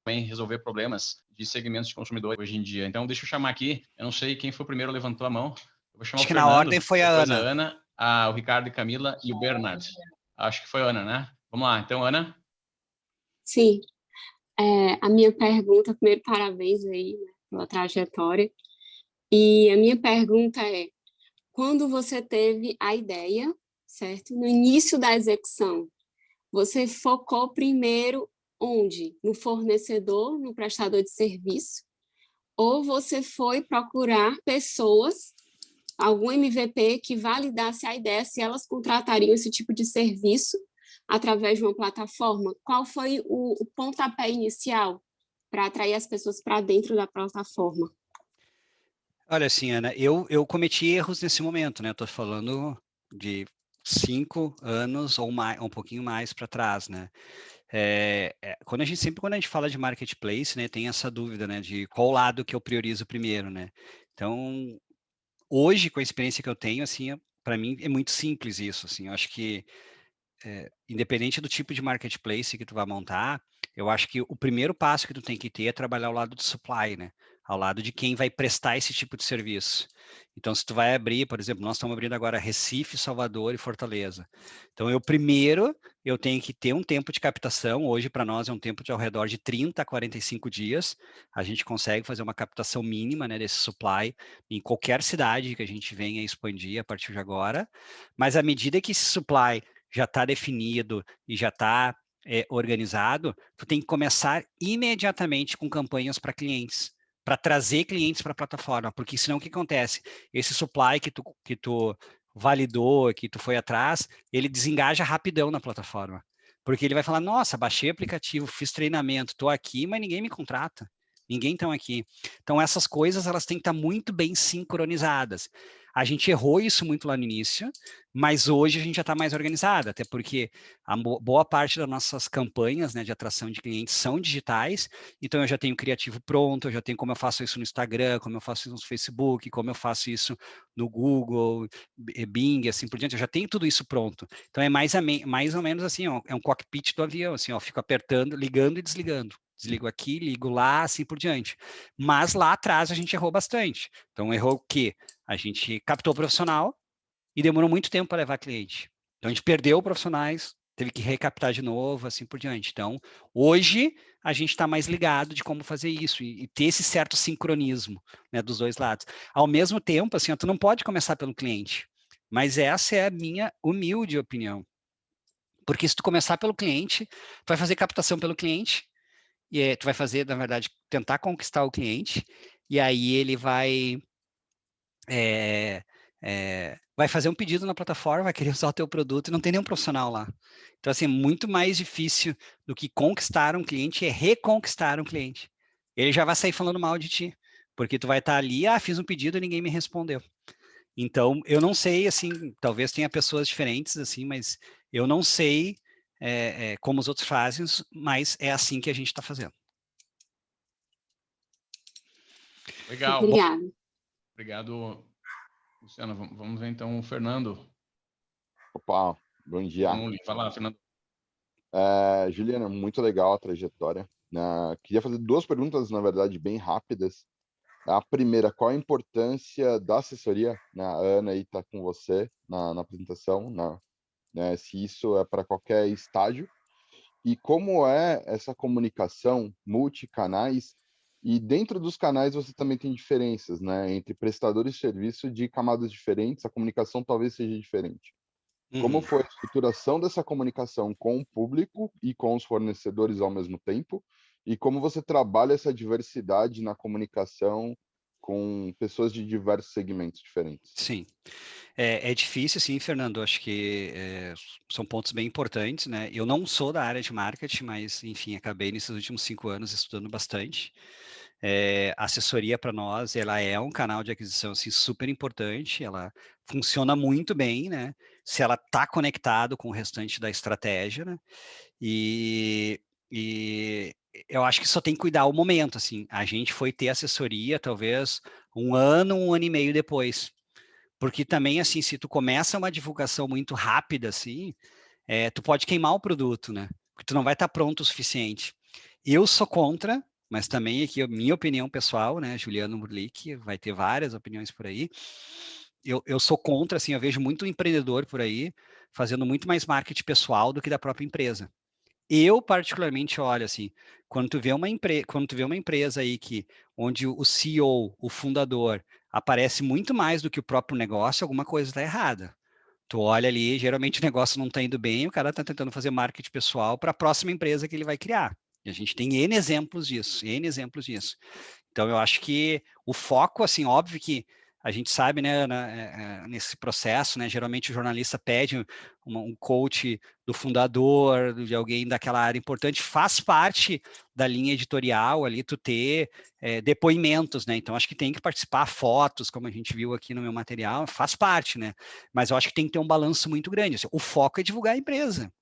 resolver problemas de segmentos de consumidores hoje em dia. Então, deixa eu chamar aqui, eu não sei quem foi o primeiro levantou a mão, eu vou chamar Acho o que na Fernando, ordem foi a depois a Ana. Ana, o Ricardo e Camila e o Bernard. Acho que foi a Ana, né? Vamos lá, então, Ana. Sim, a minha pergunta, primeiro, parabéns aí, né, pela trajetória. E a minha pergunta é, quando você teve a ideia, certo? No início da execução, você focou primeiro onde? No fornecedor, no prestador de serviço? Ou você foi procurar pessoas, algum MVP que validasse a ideia se elas contratariam esse tipo de serviço através de uma plataforma? Qual foi o pontapé inicial para atrair as pessoas para dentro da plataforma? Olha, assim, Ana, eu cometi erros nesse momento, né? Estou falando de 5 anos ou mais, um pouquinho mais para trás, né? Quando a gente fala de marketplace, né, tem essa dúvida, né, de qual lado que eu priorizo primeiro, né? Então, hoje, com a experiência que eu tenho, assim, para mim é muito simples isso, assim, eu acho que independente do tipo de marketplace que tu vai montar, eu acho que o primeiro passo que tu tem que ter é trabalhar ao lado do supply, né? Ao lado de quem vai prestar esse tipo de serviço. Então, se tu vai abrir, por exemplo, nós estamos abrindo agora Recife, Salvador e Fortaleza. Então, eu tenho que ter um tempo de captação. Hoje, para nós, é um tempo de ao redor de 30 a 45 dias. A gente consegue fazer uma captação mínima, né, desse supply em qualquer cidade que a gente venha expandir a partir de agora. Mas à medida que esse supply já está definido e já está organizado, tu tem que começar imediatamente com campanhas para clientes, para trazer clientes para a plataforma, porque senão o que acontece? Esse supply que tu validou, que tu foi atrás, ele desengaja rapidão na plataforma, porque ele vai falar, nossa, baixei o aplicativo, fiz treinamento, estou aqui, mas ninguém me contrata. Ninguém está aqui. Então, essas coisas, elas têm que estar muito bem sincronizadas. A gente errou isso muito lá no início, mas hoje a gente já está mais organizado, até porque a boa parte das nossas campanhas, né, de atração de clientes são digitais, então eu já tenho criativo pronto, eu já tenho como eu faço isso no Instagram, como eu faço isso no Facebook, como eu faço isso no Google, Bing, assim por diante, eu já tenho tudo isso pronto. Então é mais ou menos assim, ó, é um cockpit do avião, assim, ó, fico apertando, ligando e desligando. Desligo aqui, ligo lá, assim por diante. Mas lá atrás a gente errou bastante. Então errou o quê? A gente captou o profissional, e demorou muito tempo para levar cliente. Então, a gente perdeu profissionais, teve que recaptar de novo, assim por diante. Então, hoje, a gente está mais ligado de como fazer isso e ter esse certo sincronismo, né, dos dois lados. Ao mesmo tempo, assim, tu não pode começar pelo cliente, mas essa é a minha humilde opinião. Porque se tu começar pelo cliente, tu vai fazer captação pelo cliente, e tu vai fazer, na verdade, tentar conquistar o cliente, e aí ele vai vai fazer um pedido na plataforma, vai querer usar o teu produto e não tem nenhum profissional lá. Então, assim, muito mais difícil do que conquistar um cliente é reconquistar um cliente. Ele já vai sair falando mal de ti, porque tu vai estar ali, fiz um pedido e ninguém me respondeu. Então, eu não sei, assim, talvez tenha pessoas diferentes, assim, mas eu não sei como os outros fazem, mas é assim que a gente está fazendo. Legal. Obrigada. Obrigado, Luciano. Vamos ver então o Fernando. Opa, bom dia. Vai lá, Fernando. Juliana, muito legal a trajetória. Queria fazer duas perguntas, na verdade, bem rápidas. A primeira, qual a importância da assessoria? A Ana aí está com você na apresentação, né, se isso é para qualquer estágio. E como é essa comunicação multicanais? E dentro dos canais você também tem diferenças, né, entre prestadores de serviço de camadas diferentes, a comunicação talvez seja diferente. Como foi a estruturação dessa comunicação com o público e com os fornecedores ao mesmo tempo? E como você trabalha essa diversidade na comunicação com pessoas de diversos segmentos diferentes? Sim. É difícil, sim, Fernando. Acho que são pontos bem importantes, né? Eu não sou da área de marketing, mas, enfim, acabei nesses últimos 5 anos estudando bastante. A assessoria para nós, ela é um canal de aquisição assim, super importante, ela funciona muito bem, né? Se ela está conectado com o restante da estratégia, né? E eu acho que só tem que cuidar o momento, assim. A gente foi ter assessoria talvez um ano e meio depois. Porque também, assim, se tu começa uma divulgação muito rápida, assim, tu pode queimar o produto, né? Porque tu não vai estar pronto o suficiente. Eu sou contra, mas também aqui, minha opinião pessoal, né? Juliano Murlick, vai ter várias opiniões por aí. Eu sou contra, assim, eu vejo muito empreendedor por aí fazendo muito mais marketing pessoal do que da própria empresa. Eu, particularmente, olho assim, quando tu vê uma empresa aí onde o CEO, o fundador, aparece muito mais do que o próprio negócio, alguma coisa está errada. Tu olha ali, geralmente o negócio não está indo bem, o cara está tentando fazer marketing pessoal para a próxima empresa que ele vai criar. E a gente tem N exemplos disso, N exemplos disso. Então, eu acho que o foco, assim, óbvio que a gente sabe, né, nesse processo, né, geralmente o jornalista pede um coach do fundador, de alguém daquela área importante, faz parte da linha editorial ali, tu ter depoimentos, né, então acho que tem que participar, fotos, como a gente viu aqui no meu material, faz parte, né, mas eu acho que tem que ter um balanço muito grande, assim, o foco é divulgar a empresa,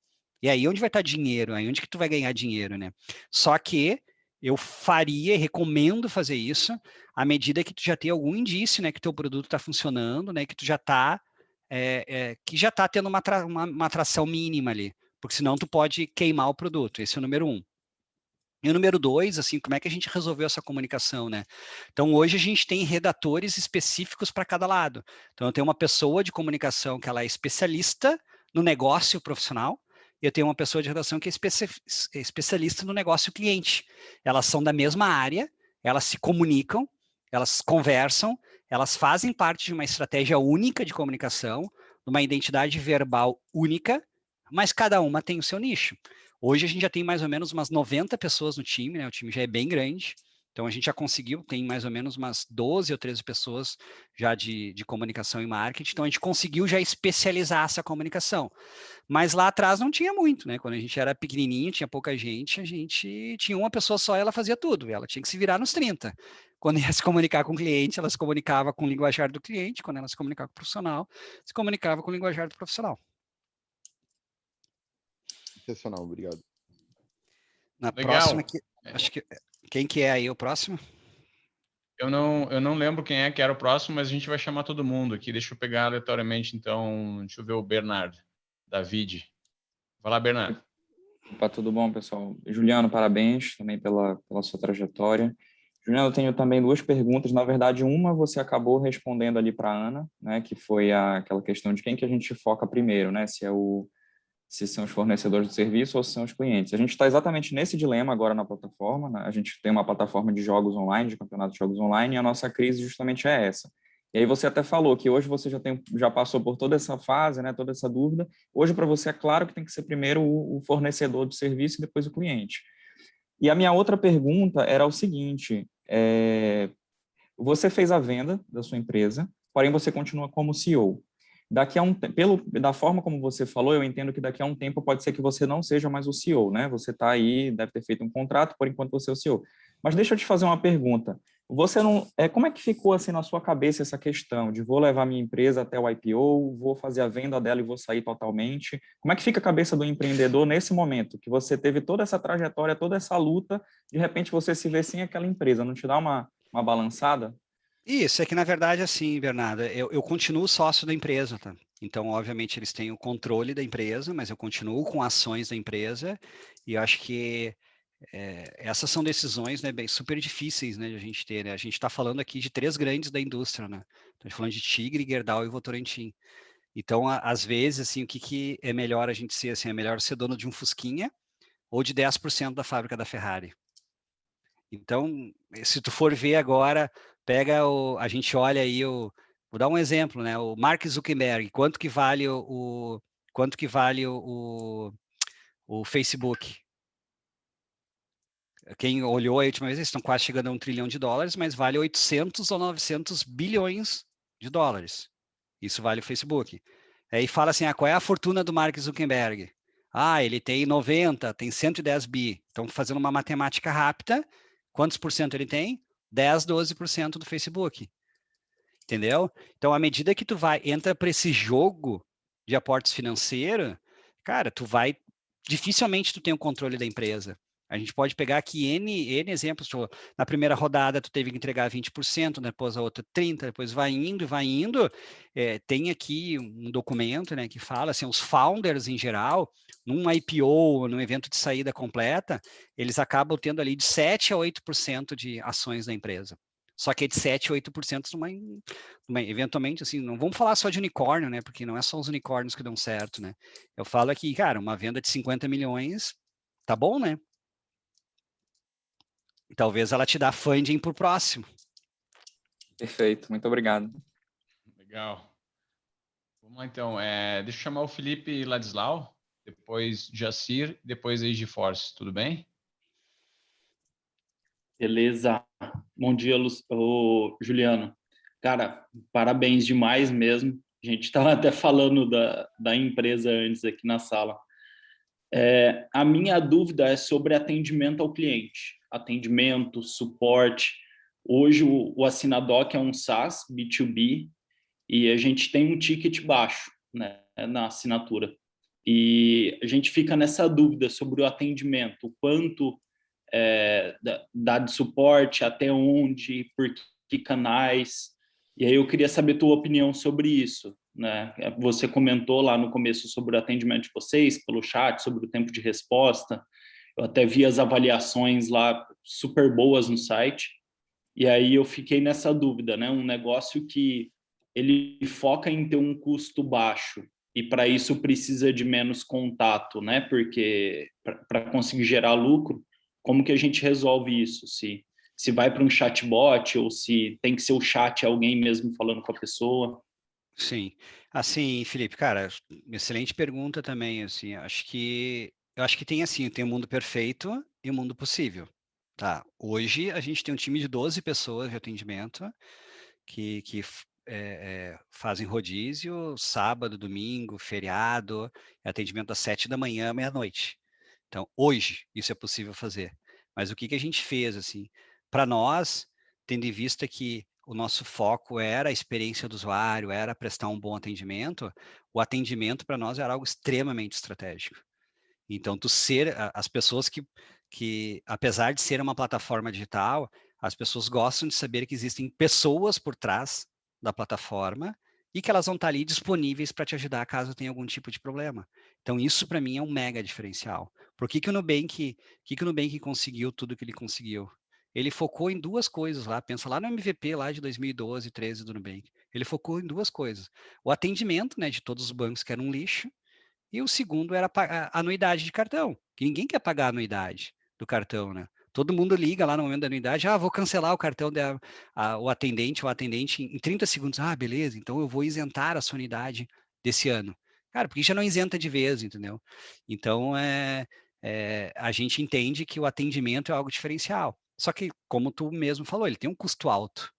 e aí onde vai estar dinheiro, aí onde que tu vai ganhar dinheiro, né, só que eu faria e recomendo fazer isso à medida que tu já tem algum indício, né, que teu produto está funcionando, né, que tu já está tendo uma atração mínima ali, porque senão tu pode queimar o produto. Esse é o número 1. E o número 2, assim, como é que a gente resolveu essa comunicação, né? Então, hoje a gente tem redatores específicos para cada lado. Então, eu tenho uma pessoa de comunicação que ela é especialista no negócio profissional, e eu tenho uma pessoa de redação que é especialista no negócio cliente. Elas são da mesma área, elas se comunicam, elas conversam, elas fazem parte de uma estratégia única de comunicação, uma identidade verbal única, mas cada uma tem o seu nicho. Hoje a gente já tem mais ou menos umas 90 pessoas no time, né? O time já é bem grande. Então a gente já conseguiu, tem mais ou menos umas 12 ou 13 pessoas já de comunicação e marketing. Então a gente conseguiu já especializar essa comunicação. Mas lá atrás não tinha muito, né? Quando a gente era pequenininho, tinha pouca gente, a gente tinha uma pessoa só e ela fazia tudo. Ela tinha que se virar nos 30. Quando ia se comunicar com o cliente, ela se comunicava com o linguajar do cliente. Quando ela se comunicava com o profissional, se comunicava com o linguajar do profissional. Sensacional, obrigado. Na Legal. próxima, acho que quem que é aí o próximo? Eu não lembro quem é que era o próximo, mas a gente vai chamar todo mundo aqui. Deixa eu pegar aleatoriamente, então. Deixa eu ver o Bernardo, David. Vai lá, Bernardo. Opa, tudo bom, pessoal? Juliano, parabéns também pela sua trajetória. Juliano, eu tenho também 2 perguntas. Na verdade, uma você acabou respondendo ali para a Ana, né, que foi aquela questão de quem que a gente foca primeiro, né, se são os fornecedores de serviço ou se são os clientes. A gente está exatamente nesse dilema agora na plataforma, né? A gente tem uma plataforma de jogos online, de campeonato de jogos online, e a nossa crise justamente é essa. E aí você até falou que hoje você já passou por toda essa fase, né, toda essa dúvida. Hoje, para você, é claro que tem que ser primeiro o fornecedor de serviço e depois o cliente. E a minha outra pergunta era o seguinte, você fez a venda da sua empresa, porém você continua como CEO. Da forma como você falou, eu entendo que daqui a um tempo pode ser que você não seja mais o CEO, né? Você está aí, deve ter feito um contrato, por enquanto você é o CEO. Mas deixa eu te fazer uma pergunta. Você não, como é que ficou assim na sua cabeça essa questão de vou levar minha empresa até o IPO, vou fazer a venda dela e vou sair totalmente? Como é que fica a cabeça do empreendedor nesse momento que você teve toda essa trajetória, toda essa luta, de repente você se vê sem aquela empresa, não te dá uma balançada? Isso, é que na verdade, assim, Bernardo, eu continuo sócio da empresa, tá? Então, obviamente, eles têm o controle da empresa, mas eu continuo com ações da empresa e eu acho que essas são decisões, né, bem super difíceis, né, de a gente ter, né? A gente está falando aqui de 3 grandes da indústria, né? Estamos falando de Tigre, Gerdau e Votorantim. Então, às vezes, assim, o que é melhor a gente ser, assim, é melhor ser dono de um Fusquinha ou de 10% da fábrica da Ferrari. Então, se tu for ver agora, a gente olha aí vou dar um exemplo, né? O Mark Zuckerberg, quanto que vale o Facebook? Quem olhou a última vez, eles estão quase chegando a $1 trilhão, mas vale 800 ou 900 bilhões de dólares. Isso vale o Facebook. Aí fala assim, qual é a fortuna do Mark Zuckerberg? Ele tem 90, tem 110 bi. Então, fazendo uma matemática rápida, quantos por cento ele tem? 10, 12% do Facebook. Entendeu? Então, à medida que tu entra para esse jogo de aportes financeiros, cara, dificilmente tu tem o controle da empresa. A gente pode pegar aqui N exemplos. Na primeira rodada, tu teve que entregar 20%, depois a outra 30%, depois vai indo. Tem aqui um documento, né, que fala assim, os founders em geral, num IPO, num evento de saída completa, eles acabam tendo ali de 7% a 8% de ações da empresa. Só que é de 7% a 8% eventualmente, assim, não vamos falar só de unicórnio, né? Porque não é só os unicórnios que dão certo, né? Eu falo aqui, cara, uma venda de 50 milhões, tá bom, né? Talvez ela te dá funding pro próximo. Perfeito, muito obrigado. Legal. Vamos lá, então. Deixa eu chamar o Felipe Ladislau, depois Jacir, depois a Force. Tudo bem? Beleza. Bom dia, Juliano. Cara, parabéns demais mesmo. A gente estava até falando da empresa antes aqui na sala. A minha dúvida é sobre atendimento ao cliente. Atendimento, suporte. Hoje o Assinadoc é um SaaS B2B e a gente tem um ticket baixo, né, na assinatura. E a gente fica nessa dúvida sobre o atendimento, o quanto dá de suporte, até onde, por que canais. E aí eu queria saber tua opinião sobre isso, né? Você comentou lá no começo sobre o atendimento de vocês, pelo chat, sobre o tempo de resposta. Eu até vi as avaliações lá super boas no site. E aí eu fiquei nessa dúvida, né? Um negócio que ele foca em ter um custo baixo e para isso precisa de menos contato, né? Porque para conseguir gerar lucro, como que a gente resolve isso? Se vai para um chatbot ou se tem que ser o chat alguém mesmo falando com a pessoa? Sim. Assim, Felipe, cara, excelente pergunta também, assim, eu acho que tem o mundo perfeito e o mundo possível, tá? Hoje a gente tem um time de 12 pessoas de atendimento que fazem rodízio, sábado, domingo, feriado, atendimento das 7 da manhã à meia-noite. Então, hoje, isso é possível fazer. Mas o que a gente fez, assim, para nós, tendo em vista que o nosso foco era a experiência do usuário, era prestar um bom atendimento, o atendimento para nós era algo extremamente estratégico. Então, as pessoas que, apesar de ser uma plataforma digital, as pessoas gostam de saber que existem pessoas por trás da plataforma e que elas vão estar ali disponíveis para te ajudar caso tenha algum tipo de problema. Então, isso para mim é um mega diferencial. Por que o Nubank conseguiu tudo que ele conseguiu? Ele focou em duas coisas lá, pensa lá no MVP lá de 2012, 13 do Nubank. Ele focou em duas coisas. O atendimento, né, de todos os bancos que era um lixo, e o segundo era a anuidade de cartão, que ninguém quer pagar a anuidade do cartão, né? Todo mundo liga lá no momento da anuidade, vou cancelar o cartão o atendente em 30 segundos. Beleza, então eu vou isentar a sua anuidade desse ano. Cara, porque já não isenta de vez, entendeu? Então, a gente entende que o atendimento é algo diferencial. Só que, como tu mesmo falou, ele tem um custo alto.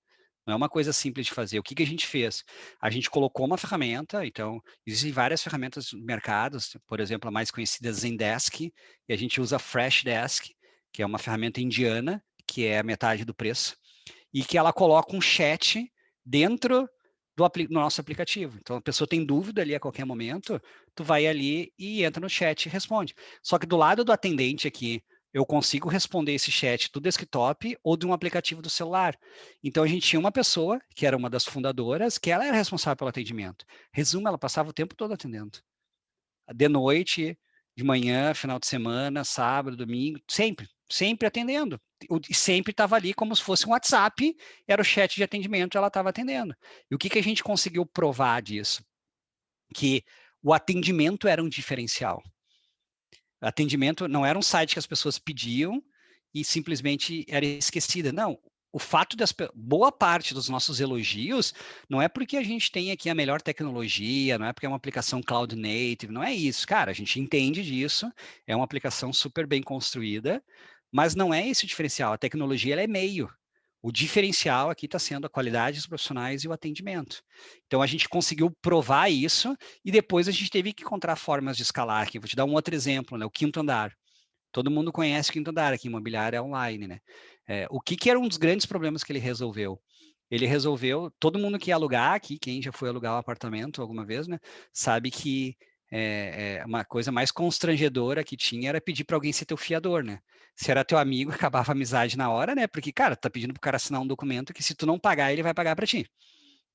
Não é uma coisa simples de fazer. O que a gente fez? A gente colocou uma ferramenta, então, existem várias ferramentas no mercado, por exemplo, a mais conhecida é Zendesk, e a gente usa Freshdesk, que é uma ferramenta indiana, que é a metade do preço, e que ela coloca um chat dentro do nosso aplicativo. Então, a pessoa tem dúvida ali a qualquer momento, tu vai ali e entra no chat e responde. Só que do lado do atendente aqui, eu consigo responder esse chat do desktop ou de um aplicativo do celular. Então, a gente tinha uma pessoa, que era uma das fundadoras, que ela era responsável pelo atendimento. Resumo, ela passava o tempo todo atendendo. De noite, de manhã, final de semana, sábado, domingo, sempre atendendo. E sempre estava ali como se fosse um WhatsApp, era o chat de atendimento, ela estava atendendo. E o que a gente conseguiu provar disso? Que o atendimento era um diferencial. Atendimento não era um site que as pessoas pediam e simplesmente era esquecida. Não, o fato boa parte dos nossos elogios não é porque a gente tem aqui a melhor tecnologia, não é porque é uma aplicação cloud native, não é isso. Cara, a gente entende disso, é uma aplicação super bem construída, mas não é esse o diferencial. A tecnologia ela é meio. O diferencial aqui está sendo a qualidade dos profissionais e o atendimento. Então, a gente conseguiu provar isso e depois a gente teve que encontrar formas de escalar aqui. Vou te dar um outro exemplo, né? O quinto andar. Todo mundo conhece o quinto andar aqui, imobiliária online, né? O que era um dos grandes problemas que ele resolveu? Ele resolveu, todo mundo que ia alugar aqui, quem já foi alugar um apartamento alguma vez, né, sabe que uma coisa mais constrangedora que tinha era pedir para alguém ser teu fiador, né? Se era teu amigo, acabava a amizade na hora, né? Porque, cara, tá pedindo pro cara assinar um documento que se tu não pagar, ele vai pagar para ti.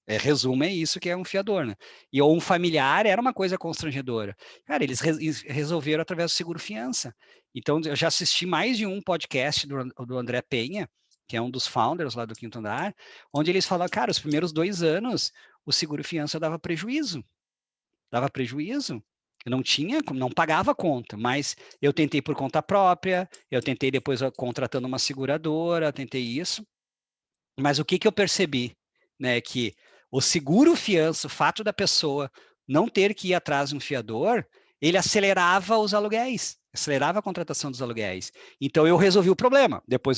Resumo é isso que é um fiador, né? Ou um familiar era uma coisa constrangedora. Cara, eles resolveram através do seguro-fiança. Então, eu já assisti mais de um podcast do André Penha, que é um dos founders lá do Quinto Andar, onde eles falam, cara, os primeiros 2 anos, o seguro-fiança dava prejuízo. Eu não pagava a conta, mas eu tentei por conta própria, eu tentei depois contratando uma seguradora, tentei isso. Mas o que eu percebi, né, que o seguro-fiança, o fato da pessoa não ter que ir atrás de um fiador, ele acelerava os aluguéis, acelerava a contratação dos aluguéis. Então, eu resolvi o problema. Depois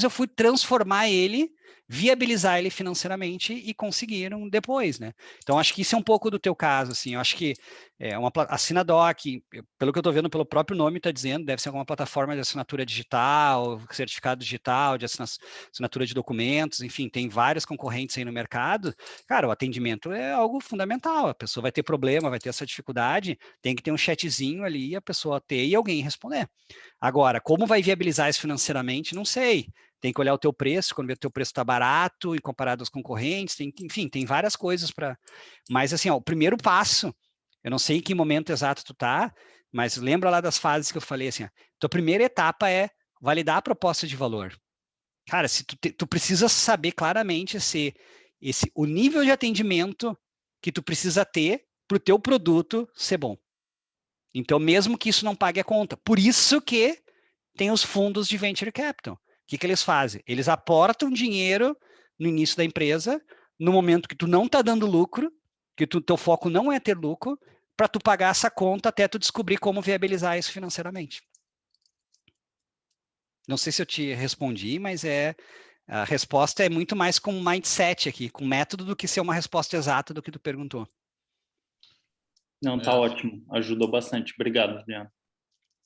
eu fui transformar ele, viabilizar ele financeiramente e conseguiram depois, né? Então, acho que isso é um pouco do teu caso, assim. Eu acho que a Assinadoc, pelo que eu estou vendo pelo próprio nome, está dizendo, deve ser alguma plataforma de assinatura digital, certificado digital, de assinatura de documentos, enfim, tem várias concorrentes aí no mercado. Cara, o atendimento é algo fundamental. A pessoa vai ter problema, vai ter essa dificuldade, tem que ter um chatzinho ali, a pessoa ter e alguém responder. Agora, como vai viabilizar isso financeiramente? Não sei. Tem que olhar o teu preço, quando vê o teu preço está barato e comparado aos concorrentes, enfim, tem várias coisas para... Mas, assim, ó, o primeiro passo, eu não sei em que momento exato tu tá, mas lembra lá das fases que eu falei, assim, ó, tua primeira etapa é validar a proposta de valor. Cara, se tu precisa saber claramente o nível de atendimento que tu precisa ter para o teu produto ser bom. Então, mesmo que isso não pague a conta. Por isso que tem os fundos de Venture Capital. O que eles fazem? Eles aportam dinheiro no início da empresa, no momento que tu não está dando lucro, que teu foco não é ter lucro, para tu pagar essa conta até tu descobrir como viabilizar isso financeiramente. Não sei se eu te respondi, mas a resposta é muito mais com mindset aqui, com método, do que ser uma resposta exata do que tu perguntou. Não, tá ótimo. Ajudou bastante. Obrigado, Juliano.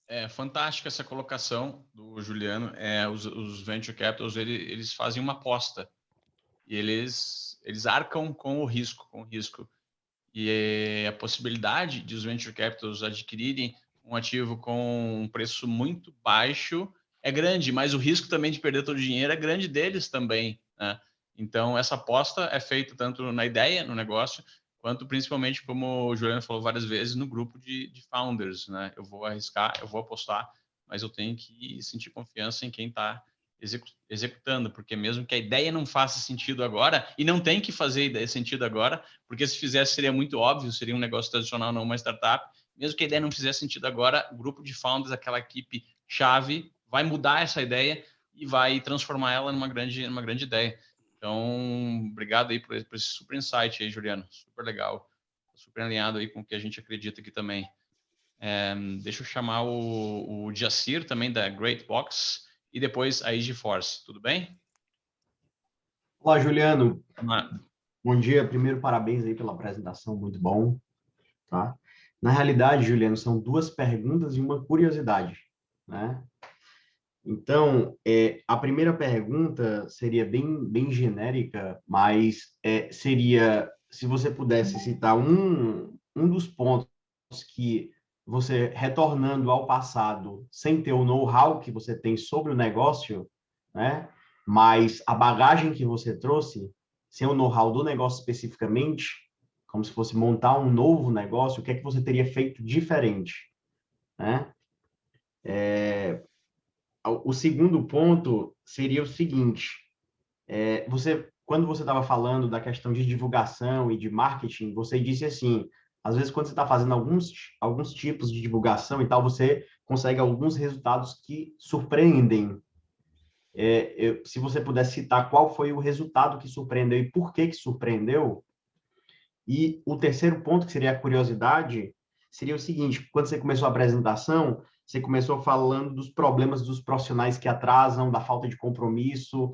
É fantástica essa colocação do Juliano. Os Venture Capitals, eles fazem uma aposta e eles arcam com o risco. E a possibilidade de os Venture Capitals adquirirem um ativo com um preço muito baixo é grande, mas o risco também de perder todo o dinheiro é grande deles também, né? Então, essa aposta é feita tanto na ideia, no negócio, quanto principalmente, como o Juliano falou várias vezes, no grupo de founders, né? Eu vou arriscar, eu vou apostar, mas eu tenho que sentir confiança em quem está executando, porque mesmo que a ideia não faça sentido agora, e não tem que fazer sentido agora, porque se fizesse seria muito óbvio, seria um negócio tradicional, não uma startup, mesmo que a ideia não fizesse sentido agora, o grupo de founders, aquela equipe chave, vai mudar essa ideia e vai transformar ela numa grande ideia. Então, obrigado aí por esse super insight aí, Juliano. Super legal. Super alinhado aí com o que a gente acredita aqui também. Deixa eu chamar o Jacir também, da Great Box, e depois a EasyForce. Tudo bem? Olá, Juliano. Bom dia. Primeiro, parabéns aí pela apresentação, muito bom. Tá? Na realidade, Juliano, são 2 perguntas e uma curiosidade, né? Então, a primeira pergunta seria bem genérica, mas seria se você pudesse citar um dos pontos que você, retornando ao passado, sem ter o know-how que você tem sobre o negócio, né? Mas a bagagem que você trouxe, sem o know-how do negócio especificamente, como se fosse montar um novo negócio, o que é que você teria feito diferente, né? O segundo ponto seria o seguinte, quando você estava falando da questão de divulgação e de marketing, você disse assim, às vezes quando você está fazendo alguns tipos de divulgação e tal, você consegue alguns resultados que surpreendem. Se você pudesse citar qual foi o resultado que surpreendeu e por que surpreendeu. E o terceiro ponto, que seria a curiosidade, seria o seguinte, quando você começou a apresentação, você começou falando dos problemas dos profissionais que atrasam, da falta de compromisso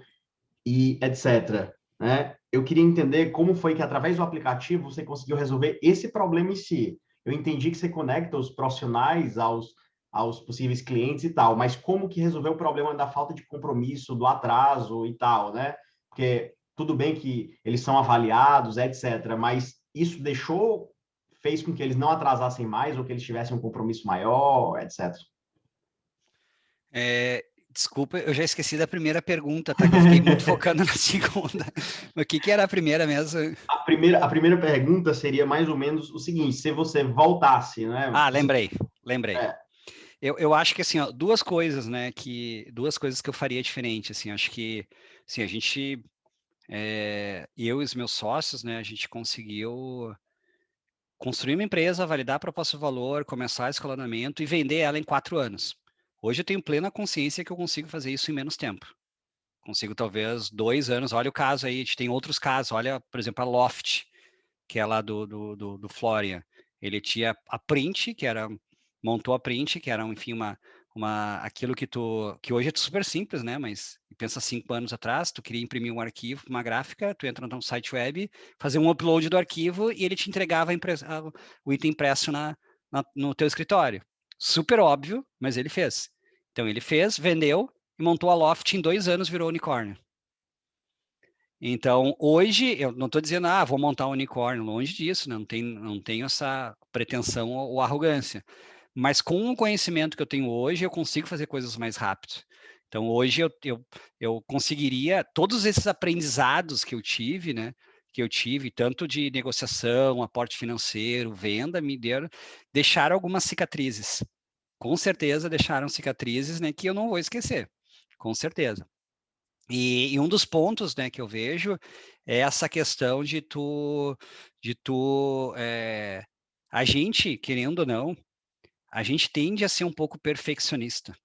e etc. Né? Eu queria entender como foi que, através do aplicativo, você conseguiu resolver esse problema em si. Eu entendi que você conecta os profissionais aos possíveis clientes e tal, mas como que resolver o problema da falta de compromisso, do atraso e tal, né? Porque tudo bem que eles são avaliados, etc., mas isso fez com que eles não atrasassem mais ou que eles tivessem um compromisso maior, etc. Desculpa, eu já esqueci da primeira pergunta, tá? Que eu fiquei muito focando na segunda. O que era a primeira mesmo? A primeira pergunta seria mais ou menos o seguinte: se você voltasse, né? Lembrei. É. Eu acho que assim, ó, duas coisas que eu faria diferente, assim, acho que assim, a gente, eu e os meus sócios, né, a gente conseguiu construir uma empresa, validar a proposta de valor, começar escalonamento e vender ela em 4 anos. Hoje eu tenho plena consciência que eu consigo fazer isso em menos tempo. Consigo talvez 2 anos. Olha o caso aí, a gente tem outros casos. Olha, por exemplo, a Loft, que é lá do Florian. Ele tinha a Print, montou a Print, que era, enfim, aquilo que hoje é super simples, né? Mas pensa 5 anos atrás, tu queria imprimir um arquivo, uma gráfica, tu entra no site web, fazer um upload do arquivo e ele te entregava o item impresso no teu escritório. Super óbvio, mas ele fez. Então ele fez, vendeu e montou a Loft, em 2 anos virou unicórnio. Então, hoje, eu não estou dizendo, vou montar um unicórnio, longe disso, né? Não tenho essa pretensão ou arrogância. Mas com o conhecimento que eu tenho hoje, eu consigo fazer coisas mais rápido. Então, hoje eu conseguiria, todos esses aprendizados que eu tive, né? Tanto de negociação, aporte financeiro, venda, deixaram algumas cicatrizes. Com certeza deixaram cicatrizes, né? Que eu não vou esquecer, com certeza. E um dos pontos, né, que eu vejo é essa questão a gente, querendo ou não, a gente tende a ser um pouco perfeccionista.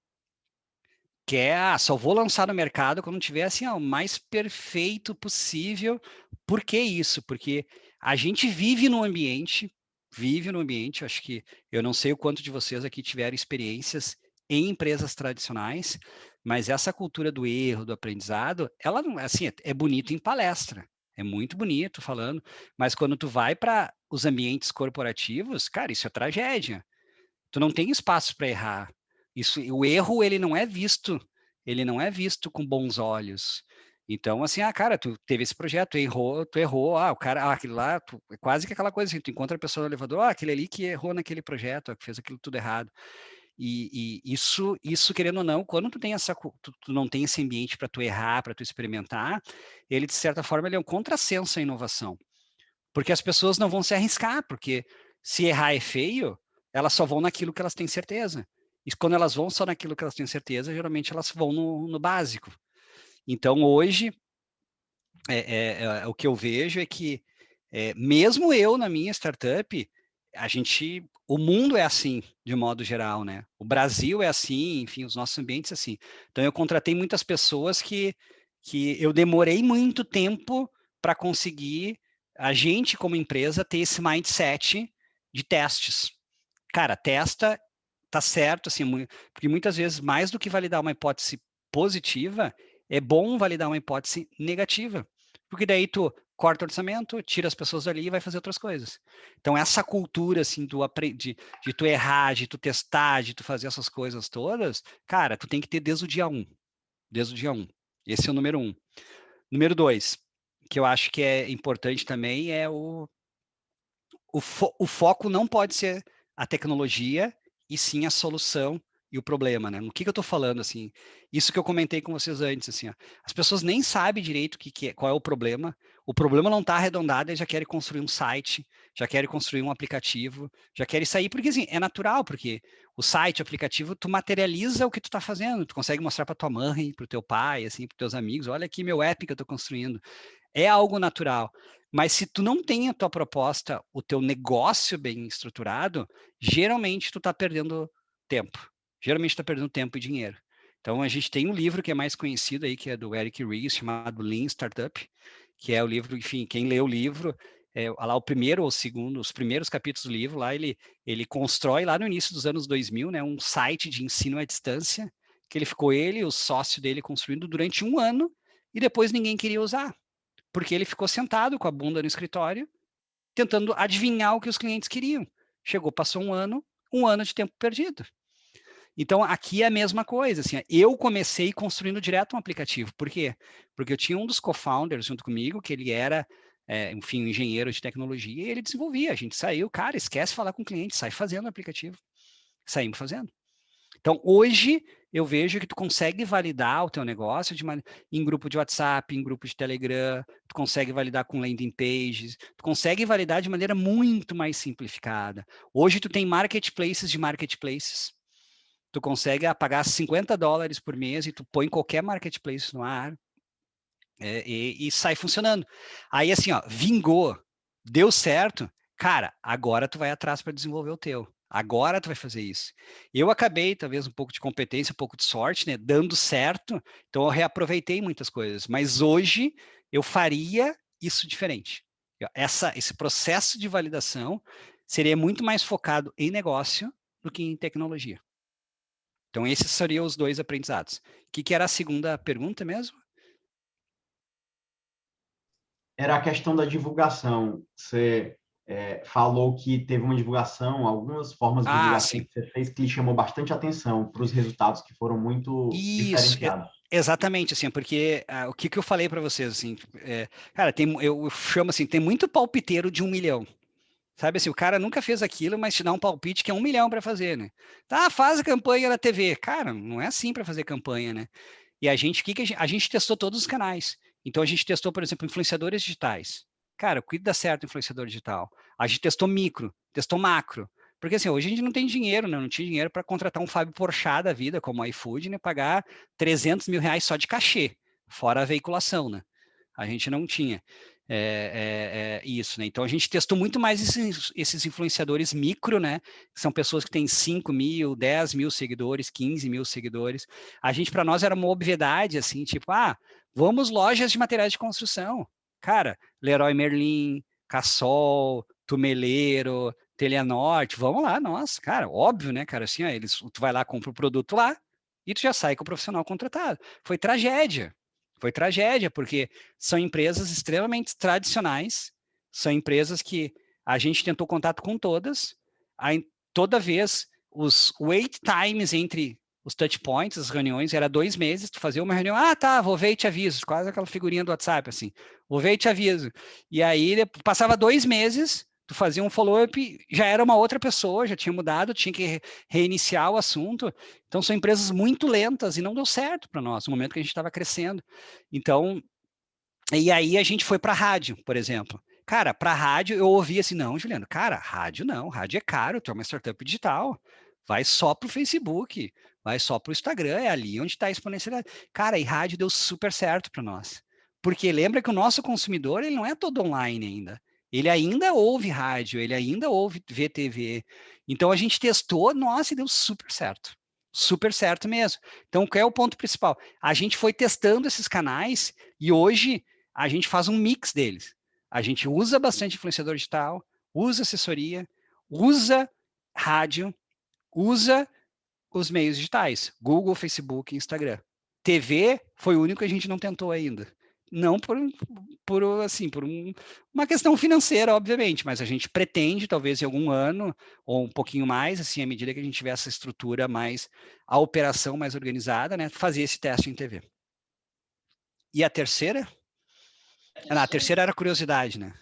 Que só vou lançar no mercado quando tiver assim, o mais perfeito possível. Por que isso? Porque a gente vive no ambiente, acho que eu não sei o quanto de vocês aqui tiveram experiências em empresas tradicionais, mas essa cultura do erro, do aprendizado, ela não assim, é bonito em palestra, é muito bonito falando, mas quando tu vai para os ambientes corporativos, cara, isso é tragédia. Tu não tem espaço para errar. O erro ele não é visto com bons olhos. Então, assim, cara, tu teve esse projeto, tu errou, o cara, aquele lá, é quase que aquela coisa assim, tu encontra a pessoa no elevador, aquele ali que errou naquele projeto, que fez aquilo tudo errado. E isso, querendo ou não, quando tu não tem esse ambiente para tu errar, para tu experimentar, ele, de certa forma, ele é um contrassenso à inovação. Porque as pessoas não vão se arriscar, porque se errar é feio, elas só vão naquilo que elas têm certeza. E quando elas vão só naquilo que elas têm certeza, geralmente elas vão no básico. Então, hoje, o que eu vejo é que, mesmo eu na minha startup, o mundo é assim, de modo geral, né? O Brasil é assim, enfim, os nossos ambientes assim. Então, eu contratei muitas pessoas que eu demorei muito tempo para conseguir, a gente como empresa, ter esse mindset de testes. Cara, testa, tá certo, assim, porque muitas vezes, mais do que validar uma hipótese positiva, é bom validar uma hipótese negativa. Porque daí tu corta o orçamento, tira as pessoas dali e vai fazer outras coisas. Então, essa cultura, assim, de tu errar, de tu testar, de tu fazer essas coisas todas, cara, tu tem que ter desde o dia 1. Desde o dia 1. Esse é o número 1. Número 2, que eu acho que é importante também, é o foco não pode ser a tecnologia, e sim a solução e o problema, né? No que eu estou falando, assim? Isso que eu comentei com vocês antes, assim, ó, as pessoas nem sabem direito qual é o problema não está arredondado, eles já querem construir um site, já querem construir um aplicativo, já querem sair, porque assim, é natural, porque o site, o aplicativo, tu materializa o que tu está fazendo, tu consegue mostrar para tua mãe, para o teu pai, assim, para teus amigos, olha aqui meu app que eu estou construindo. É algo natural. Mas se tu não tem a tua proposta, o teu negócio bem estruturado, geralmente tu está perdendo tempo. Geralmente está perdendo tempo e dinheiro. Então, a gente tem um livro que é mais conhecido aí, que é do Eric Ries, chamado Lean Startup, que é o livro, enfim, quem lê o livro, lá o primeiro ou o segundo, os primeiros capítulos do livro, lá ele constrói, lá no início dos anos 2000, né, um site de ensino à distância, que ele ficou e o sócio dele construindo durante 1 ano, e depois ninguém queria usar, porque ele ficou sentado com a bunda no escritório, tentando adivinhar o que os clientes queriam. Passou 1 ano de tempo perdido. Então, aqui é a mesma coisa, assim, eu comecei construindo direto um aplicativo. Por quê? Porque eu tinha um dos co-founders junto comigo, que ele era, enfim, um engenheiro de tecnologia, e ele desenvolvia. A gente saiu, cara, esquece falar com o cliente, sai fazendo o aplicativo. Saímos fazendo. Então, hoje, eu vejo que tu consegue validar o teu negócio em grupo de WhatsApp, em grupo de Telegram, tu consegue validar com landing pages, tu consegue validar de maneira muito mais simplificada. Hoje, tu tem marketplaces de marketplaces. Tu consegue pagar $50 por mês e tu põe qualquer marketplace no ar e sai funcionando. Aí, assim, ó, vingou, deu certo, cara, agora tu vai atrás para desenvolver o teu. Agora tu vai fazer isso. Eu acabei, talvez, um pouco de competência, um pouco de sorte, né? Dando certo, então eu reaproveitei muitas coisas. Mas hoje eu faria isso diferente. Esse processo de validação seria muito mais focado em negócio do que em tecnologia. Então, esses seriam os 2 aprendizados. O que era a segunda pergunta mesmo? Era a questão da divulgação. Você falou que teve uma divulgação, algumas formas de divulgação Sim. que você fez que lhe chamou bastante atenção para os resultados que foram muito diferenciados. Exatamente, assim, porque o que eu falei para vocês, assim, cara, eu chamo assim, tem muito palpiteiro de 1 milhão. Sabe assim, o cara nunca fez aquilo, mas te dá um palpite que é 1 milhão para fazer, né? Tá, faz a campanha na TV. Cara, não é assim para fazer campanha, né? E a gente testou todos os canais. Então a gente testou, por exemplo, influenciadores digitais. Cara, o que dá certo influenciador digital? A gente testou micro, testou macro. Porque assim, hoje a gente não tem dinheiro, né? Não tinha dinheiro para contratar um Fábio Porchat da vida, como o iFood, né? Pagar 300 mil reais só de cachê, fora a veiculação, né? A gente não tinha isso, né? Então a gente testou muito mais esses influenciadores micro, né? Que são pessoas que têm 5 mil, 10 mil seguidores, 15 mil seguidores. A gente, para nós, era uma obviedade, assim, tipo, vamos lojas de materiais de construção. Cara, Leroy Merlin, Cassol, Tumeleiro, Teleanorte, vamos lá, nossa, cara, óbvio, né, cara, assim, tu vai lá, compra o produto lá e tu já sai com o profissional contratado. Foi tragédia, porque são empresas extremamente tradicionais, são empresas que a gente tentou contato com todas, toda vez os wait times entre os touch points, as reuniões, era 2 meses, tu fazia uma reunião, tá, vou ver e te aviso, quase aquela figurinha do WhatsApp, assim, vou ver e te aviso. E aí, passava 2 meses, tu fazia um follow-up, já era uma outra pessoa, já tinha mudado, tinha que reiniciar o assunto. Então, são empresas muito lentas e não deu certo para nós, no momento que a gente estava crescendo. Então, e aí a gente foi para a rádio, por exemplo. Cara, para a rádio eu ouvia assim, não, Juliano, cara, rádio não, rádio é caro, tu é uma startup digital, vai só para o Facebook, vai só para o Instagram, é ali onde está a exponencialidade. Cara, e rádio deu super certo para nós. Porque lembra que o nosso consumidor, ele não é todo online ainda. Ele ainda ouve rádio, ele ainda ouve VTV. Então a gente testou, nossa, e deu super certo. Super certo mesmo. Então, qual é o ponto principal? A gente foi testando esses canais e hoje a gente faz um mix deles. A gente usa bastante influenciador digital, usa assessoria, usa rádio, usa os meios digitais, Google, Facebook, Instagram. TV foi o único que a gente não tentou ainda. Não por uma questão financeira, obviamente, mas a gente pretende, talvez em algum ano, ou um pouquinho mais, assim, à medida que a gente tiver essa estrutura mais, a operação mais organizada, né, fazer esse teste em TV. E a terceira? A terceira era curiosidade, né?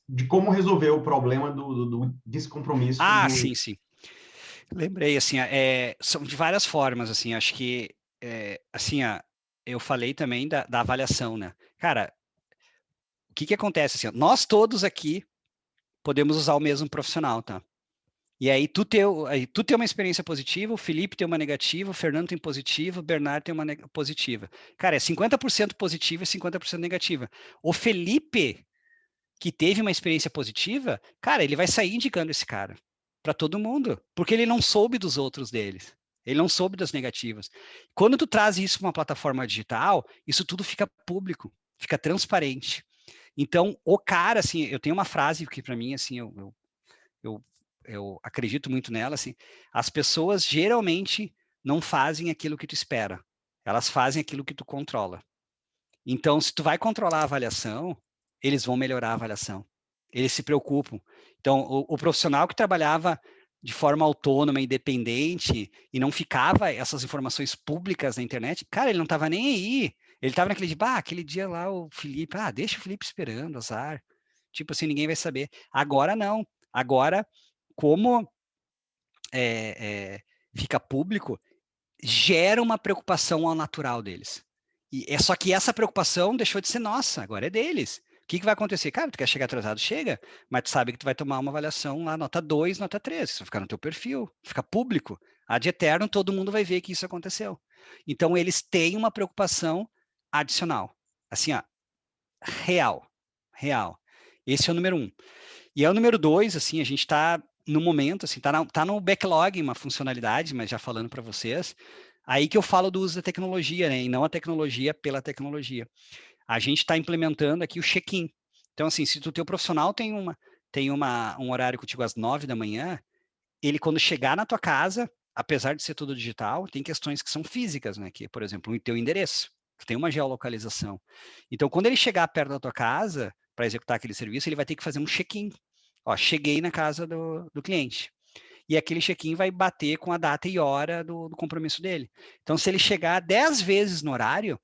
De como resolver o problema do descompromisso. Sim. Lembrei, assim, são de várias formas, assim, acho que, assim, eu falei também da avaliação, né? Cara, o que acontece, assim, nós todos aqui podemos usar o mesmo profissional, tá? E aí tu tem uma experiência positiva, o Felipe tem uma negativa, o Fernando tem positiva, o Bernardo tem uma positiva. Cara, é 50% positiva e 50% negativa. O Felipe, que teve uma experiência positiva, cara, ele vai sair indicando esse cara para todo mundo, porque ele não soube dos outros deles. Ele não soube das negativas. Quando tu traz isso para uma plataforma digital, isso tudo fica público, fica transparente. Então, o cara, assim, eu tenho uma frase que para mim, assim, eu acredito muito nela, assim, as pessoas geralmente não fazem aquilo que tu espera, elas fazem aquilo que tu controla. Então, se tu vai controlar a avaliação, eles vão melhorar a avaliação. Eles se preocupam. Então, o profissional que trabalhava de forma autônoma, independente, e não ficava essas informações públicas na internet, cara, ele não estava nem aí. Ele estava naquele dia, aquele dia lá o Felipe, deixa o Felipe esperando, azar. Tipo assim, ninguém vai saber. Agora não. Agora, como fica público, gera uma preocupação ao natural deles. E é só que essa preocupação deixou de ser nossa, agora é deles. O que vai acontecer? Cara, tu quer chegar atrasado? Chega, mas tu sabe que tu vai tomar uma avaliação lá, nota 2, nota 3, isso vai ficar no teu perfil, fica público. Ad eterno, todo mundo vai ver que isso aconteceu. Então, eles têm uma preocupação adicional. Assim, ó, real. Esse é o número 1. E é o número 2, assim, a gente está no momento, assim, tá no backlog uma funcionalidade, mas já falando para vocês, aí que eu falo do uso da tecnologia, né, e não a tecnologia pela tecnologia. A gente está implementando aqui o check-in. Então, assim, se o teu profissional tem um horário contigo às 9 da manhã, ele, quando chegar na tua casa, apesar de ser tudo digital, tem questões que são físicas, né, que, por exemplo, o teu endereço, tu tem uma geolocalização. Então, quando ele chegar perto da tua casa, para executar aquele serviço, ele vai ter que fazer um check-in. Ó, cheguei na casa do cliente. E aquele check-in vai bater com a data e hora do compromisso dele. Então, se ele chegar 10 vezes no horário,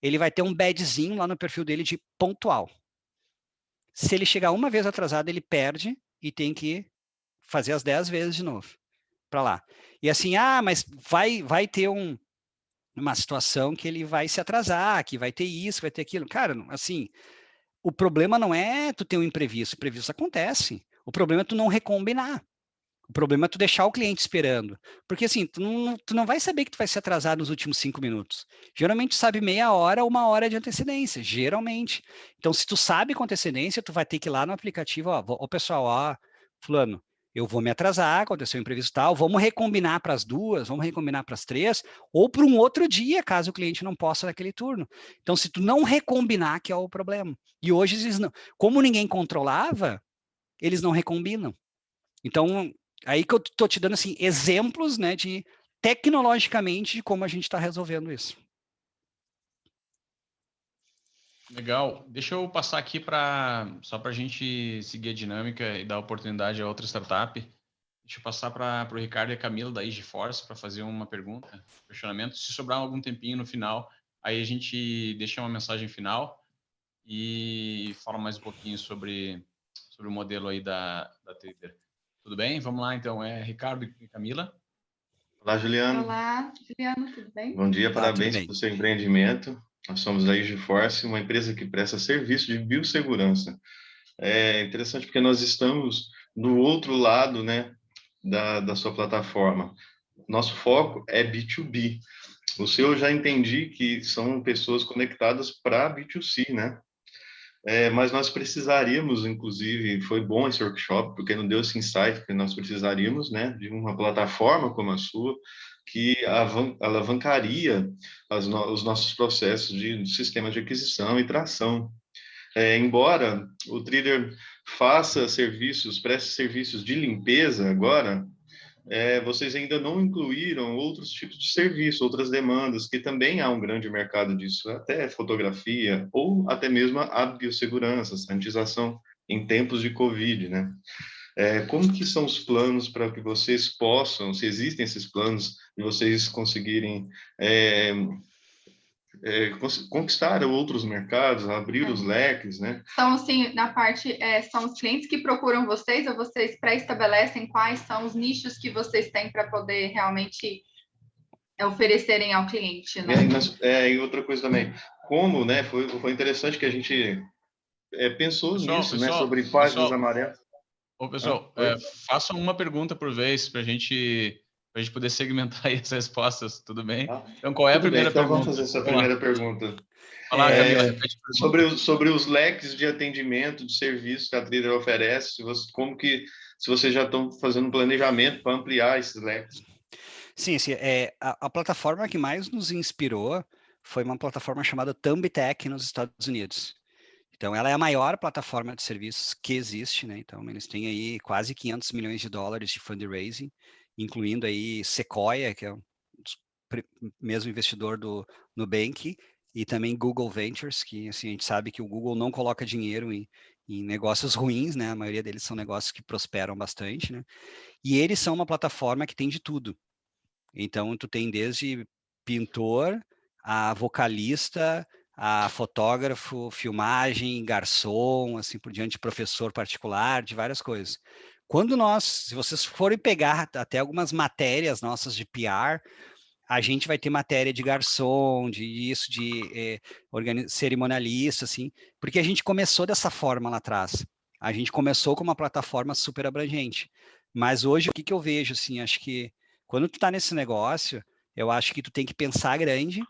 ele vai ter um badgezinho lá no perfil dele de pontual. Se ele chegar uma vez atrasado, ele perde e tem que fazer as 10 vezes de novo para lá. E assim, mas vai ter uma situação que ele vai se atrasar, que vai ter isso, vai ter aquilo. Cara, assim, o problema não é tu ter um imprevisto acontece. O problema é tu não recombinar. O problema é tu deixar o cliente esperando. Porque assim, tu não vai saber que tu vai se atrasar nos últimos 5 minutos. Geralmente tu sabe meia hora ou 1 hora de antecedência, geralmente. Então, se tu sabe com antecedência, tu vai ter que ir lá no aplicativo, pessoal, fulano, eu vou me atrasar, aconteceu um imprevisto tal, vamos recombinar para as 2, vamos recombinar para as 3, ou para um outro dia, caso o cliente não possa naquele turno. Então, se tu não recombinar, que é o problema. E hoje, eles não, como ninguém controlava, eles não recombinam. Então, aí que eu estou te dando assim, exemplos, né, de tecnologicamente de como a gente está resolvendo isso. Legal. Deixa eu passar aqui só para a gente seguir a dinâmica e dar oportunidade a outra startup. Deixa eu passar para o Ricardo e a Camila da EasyForce para fazer uma pergunta, questionamento. Se sobrar algum tempinho no final, aí a gente deixa uma mensagem final e fala mais um pouquinho sobre o modelo aí da Trader. Tudo bem? Vamos lá, então. Ricardo e Camila. Olá, Juliano. Olá, Juliano, tudo bem? Bom dia, parabéns pelo seu empreendimento. Nós somos da EasyForce, uma empresa que presta serviço de biossegurança. É interessante porque nós estamos no outro lado, né, da sua plataforma. Nosso foco é B2B. O seu eu já entendi que são pessoas conectadas para B2C, né? Mas nós precisaríamos, inclusive, foi bom esse workshop, porque nos deu esse insight que nós precisaríamos, né, de uma plataforma como a sua, que alavancaria os nossos processos de sistema de aquisição e tração. Embora o Trader preste serviços de limpeza agora, vocês ainda não incluíram outros tipos de serviço, outras demandas, que também há um grande mercado disso, até fotografia, ou até mesmo a biossegurança, sanitização em tempos de Covid, né? Como que são os planos para que vocês possam, se existem esses planos, de vocês conseguirem conquistar outros mercados, abrir os leques, né? Então, assim, na parte, são os clientes que procuram vocês ou vocês pré-estabelecem quais são os nichos que vocês têm para poder realmente oferecerem ao cliente, né? E outra coisa também, como, né, foi interessante que a gente pensou nisso, né, sobre páginas amarelas. Ô, pessoal, façam uma pergunta por vez para a gente poder segmentar aí as respostas, tudo bem? Então, qual é a primeira pergunta? Vamos fazer essa primeira pergunta. Olá, Camila, repete a pergunta. Sobre os leques de atendimento, de serviço que a Trader oferece, se vocês já estão fazendo um planejamento para ampliar esses leques. Sim, a plataforma que mais nos inspirou foi uma plataforma chamada Thumbtack nos Estados Unidos. Então, ela é a maior plataforma de serviços que existe, né? Então, eles têm aí quase 500 milhões de dólares de fundraising, incluindo aí Sequoia, que é o mesmo investidor do Nubank, e também Google Ventures, que assim, a gente sabe que o Google não coloca dinheiro em em negócios ruins, né? A maioria deles são negócios que prosperam bastante, né? E eles são uma plataforma que tem de tudo. Então, tu tem desde pintor, a vocalista, a fotógrafo, filmagem, garçom, assim por diante, professor particular, de várias coisas. Se vocês forem pegar até algumas matérias nossas de PR, a gente vai ter matéria de garçom, de cerimonialista, assim, porque a gente começou dessa forma lá atrás. A gente começou com uma plataforma super abrangente. Mas hoje, o que eu vejo, assim, acho que quando tu tá nesse negócio, eu acho que tu tem que pensar grande,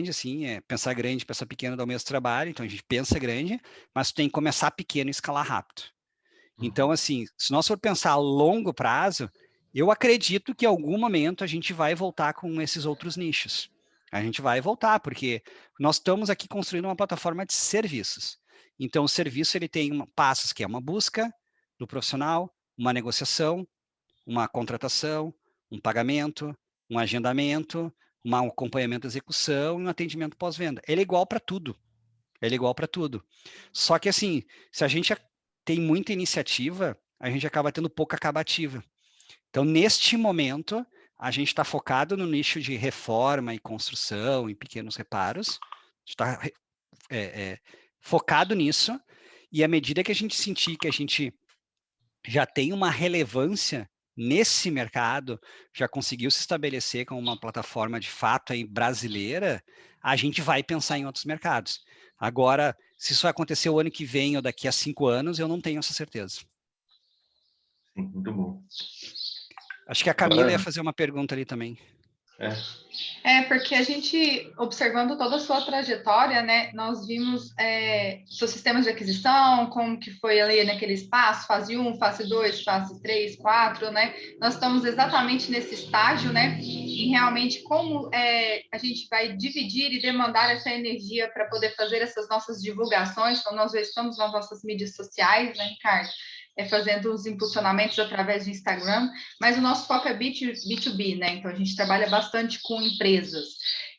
assim, pensar grande, pensar pequeno dá o mesmo trabalho, então a gente pensa grande, mas tu tem que começar pequeno e escalar rápido. Então, assim, se nós for pensar a longo prazo, eu acredito que em algum momento a gente vai voltar com esses outros nichos. A gente vai voltar, porque nós estamos aqui construindo uma plataforma de serviços. Então, o serviço ele tem passos que é uma busca do profissional, uma negociação, uma contratação, um pagamento, um agendamento, um acompanhamento da execução e um atendimento pós-venda. Ele é igual para tudo. Ele é igual para tudo. Só que, assim, se a gente tem muita iniciativa, a gente acaba tendo pouca acabativa. Então, neste momento, a gente está focado no nicho de reforma e construção, em pequenos reparos. Está focado nisso. E à medida que a gente sentir que a gente já tem uma relevância nesse mercado, já conseguiu se estabelecer como uma plataforma de fato aí brasileira, a gente vai pensar em outros mercados. Agora, se isso vai acontecer o ano que vem ou daqui a 5 anos, eu não tenho essa certeza. Sim, muito bom. Acho que a Camila ia fazer uma pergunta ali também. Porque a gente, observando toda a sua trajetória, né, nós vimos seus sistemas de aquisição, como que foi ali naquele espaço, fase 1, fase 2, fase 3, 4, né? Nós estamos exatamente nesse estágio, né, em realmente como a gente vai dividir e demandar essa energia para poder fazer essas nossas divulgações. Então, nós já estamos nas nossas mídias sociais, né, Ricardo? Fazendo os impulsionamentos através do Instagram, mas o nosso foco é B2B, né? Então, a gente trabalha bastante com empresas.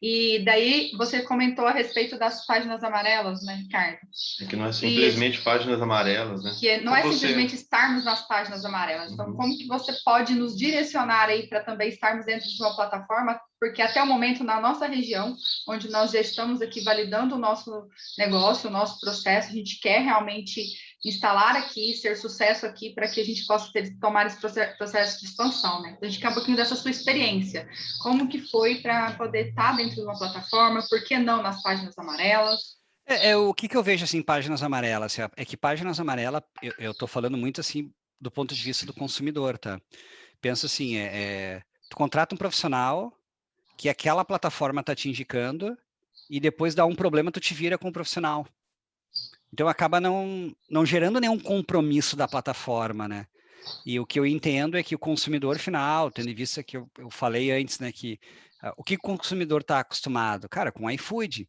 E daí, você comentou a respeito das páginas amarelas, né, Ricardo? É que não é simplesmente páginas amarelas, né? Que não é simplesmente estarmos nas páginas amarelas. Então, como que você pode nos direcionar aí para também estarmos dentro de uma plataforma? Porque até o momento, na nossa região, onde nós já estamos aqui validando o nosso negócio, o nosso processo, a gente quer realmente instalar aqui, ser sucesso aqui, para que a gente possa tomar esse processo de expansão, né? Então, a gente quer um pouquinho dessa sua experiência. Como que foi para poder estar dentro de uma plataforma? Por que não nas páginas amarelas? O que eu vejo, assim, páginas amarelas? É que páginas amarelas, eu estou falando muito, assim, do ponto de vista do consumidor, tá? Pensa assim, tu contrata um profissional que aquela plataforma está te indicando e depois dá um problema, tu te vira com o profissional. Então, acaba não gerando nenhum compromisso da plataforma, né? E o que eu entendo é que o consumidor final, tendo em vista que eu falei antes, né, que o que o consumidor está acostumado? Cara, com o iFood.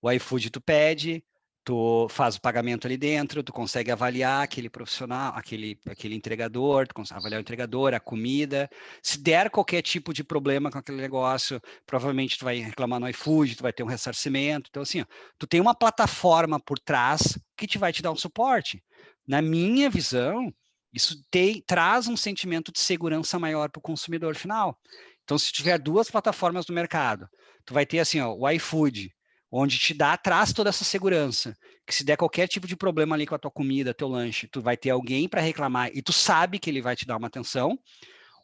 O iFood tu pede, tu faz o pagamento ali dentro, tu consegue avaliar aquele profissional, aquele entregador, tu consegue avaliar o entregador, a comida. Se der qualquer tipo de problema com aquele negócio, provavelmente tu vai reclamar no iFood, tu vai ter um ressarcimento. Então, assim, ó, tu tem uma plataforma por trás que vai te dar um suporte. Na minha visão, isso traz um sentimento de segurança maior para o consumidor final. Então, se tiver duas plataformas no mercado, tu vai ter assim, ó, o iFood, onde traz toda essa segurança, que se der qualquer tipo de problema ali com a tua comida, teu lanche, tu vai ter alguém para reclamar e tu sabe que ele vai te dar uma atenção,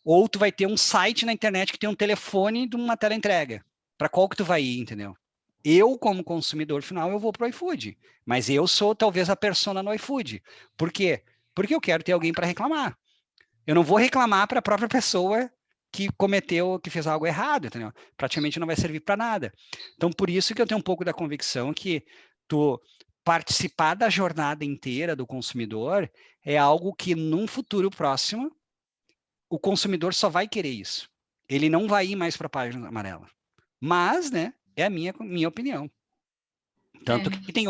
ou tu vai ter um site na internet que tem um telefone de uma teleentrega. Para qual que tu vai ir, entendeu? Eu, como consumidor final, eu vou pro iFood, mas eu sou talvez a persona no iFood. Por quê? Porque eu quero ter alguém para reclamar. Eu não vou reclamar para a própria pessoa que fez algo errado, entendeu? Praticamente não vai servir para nada. Então, por isso que eu tenho um pouco da convicção que tu participar da jornada inteira do consumidor é algo que, num futuro próximo, o consumidor só vai querer isso. Ele não vai ir mais para a página amarela. Mas, né, é a minha opinião. Tanto que tem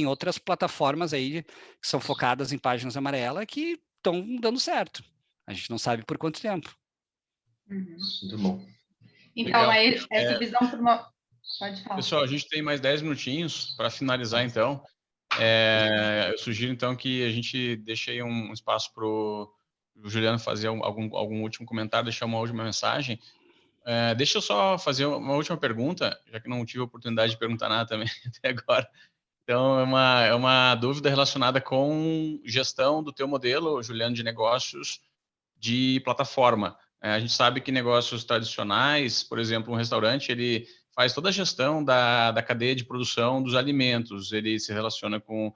outras plataformas aí que são focadas em páginas amarelas que estão dando certo. A gente não sabe por quanto tempo. Muito bom. Então, essa visão... Pode falar. Pessoal, a gente tem mais 10 minutinhos para finalizar, então. Eu sugiro, então, que a gente deixe aí um espaço para o Juliano fazer algum último comentário, deixar uma última mensagem. Deixa eu só fazer uma última pergunta, já que não tive a oportunidade de perguntar nada também até agora. Então, é uma dúvida relacionada com gestão do teu modelo, Juliano, de negócios de plataforma. A gente sabe que negócios tradicionais, por exemplo, um restaurante, ele faz toda a gestão da cadeia de produção dos alimentos, ele se relaciona com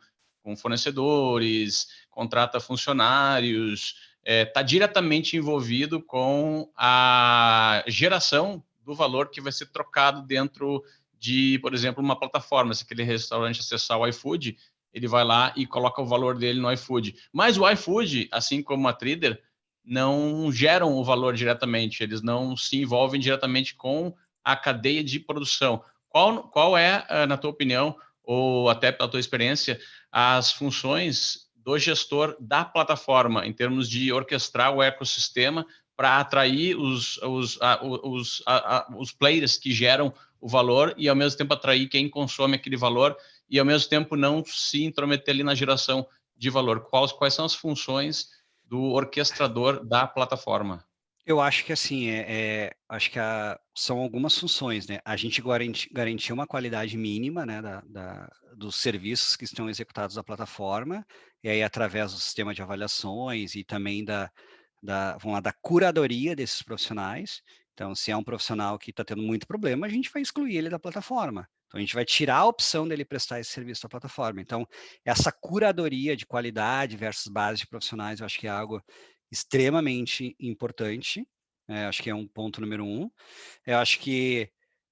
fornecedores, contrata funcionários, está diretamente envolvido com a geração do valor que vai ser trocado dentro de, por exemplo, uma plataforma. Se aquele restaurante acessar o iFood, ele vai lá e coloca o valor dele no iFood. Mas o iFood, assim como a Trader, não geram o valor diretamente, eles não se envolvem diretamente com a cadeia de produção. Qual é, na tua opinião, ou até pela tua experiência, as funções do gestor da plataforma, em termos de orquestrar o ecossistema para atrair os players que geram o valor e, ao mesmo tempo, atrair quem consome aquele valor e, ao mesmo tempo, não se intrometer ali na geração de valor? Quais são as funções do orquestrador da plataforma? Eu acho que assim, acho que são algumas funções, né? A gente garantir uma qualidade mínima, né, dos serviços que estão executados da plataforma, e aí através do sistema de avaliações e também vamos lá, da curadoria desses profissionais. Então, se é um profissional que está tendo muito problema, a gente vai excluir ele da plataforma. Então, a gente vai tirar a opção dele prestar esse serviço da plataforma. Então, essa curadoria de qualidade versus base de profissionais, eu acho que é algo extremamente importante. Acho que é um ponto número 1. Eu acho que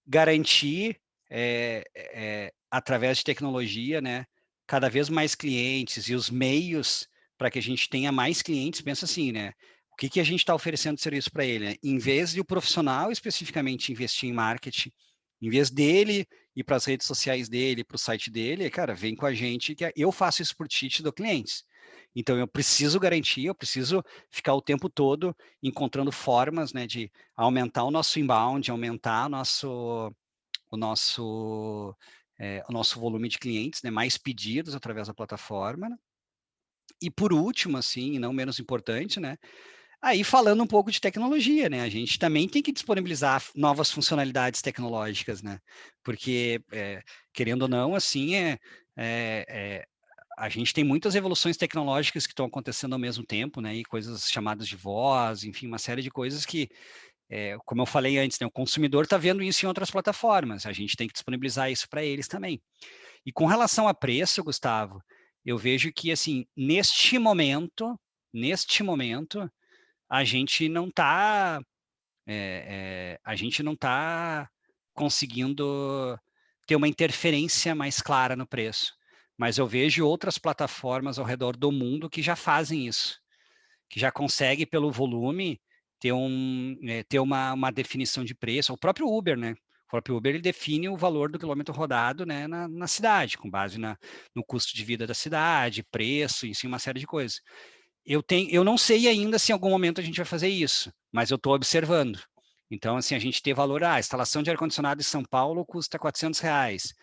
garantir, através de tecnologia, né, cada vez mais clientes e os meios para que a gente tenha mais clientes. Pensa assim, né? O que a gente está oferecendo de serviço para ele? Né? Em vez de o profissional especificamente investir em marketing, em vez dele ir para as redes sociais dele, para o site dele, cara, vem com a gente que eu faço isso por ti, te dou clientes. Então, eu preciso garantir, eu preciso ficar o tempo todo encontrando formas, né, de aumentar o nosso inbound, aumentar o nosso volume de clientes, né, mais pedidos através da plataforma. Né? E por último, assim, e não menos importante, né, aí falando um pouco de tecnologia, né, a gente também tem que disponibilizar novas funcionalidades tecnológicas, né, porque, querendo ou não, assim, a gente tem muitas evoluções tecnológicas que estão acontecendo ao mesmo tempo, né, e coisas chamadas de voz, enfim, uma série de coisas que, como eu falei antes, né, o consumidor está vendo isso em outras plataformas, a gente tem que disponibilizar isso para eles também. E com relação a preço, Gustavo, eu vejo que, assim, neste momento, a gente não está conseguindo ter uma interferência mais clara no preço. Mas eu vejo outras plataformas ao redor do mundo que já fazem isso, que já conseguem, pelo volume, ter uma definição de preço. O próprio Uber, né? O próprio Uber, ele define o valor do quilômetro rodado, né, na cidade, com base no custo de vida da cidade, preço, enfim, uma série de coisas. Eu não sei ainda se em algum momento a gente vai fazer isso, mas eu estou observando. Então, assim, a gente tem valor, a instalação de ar-condicionado em São Paulo custa R$400.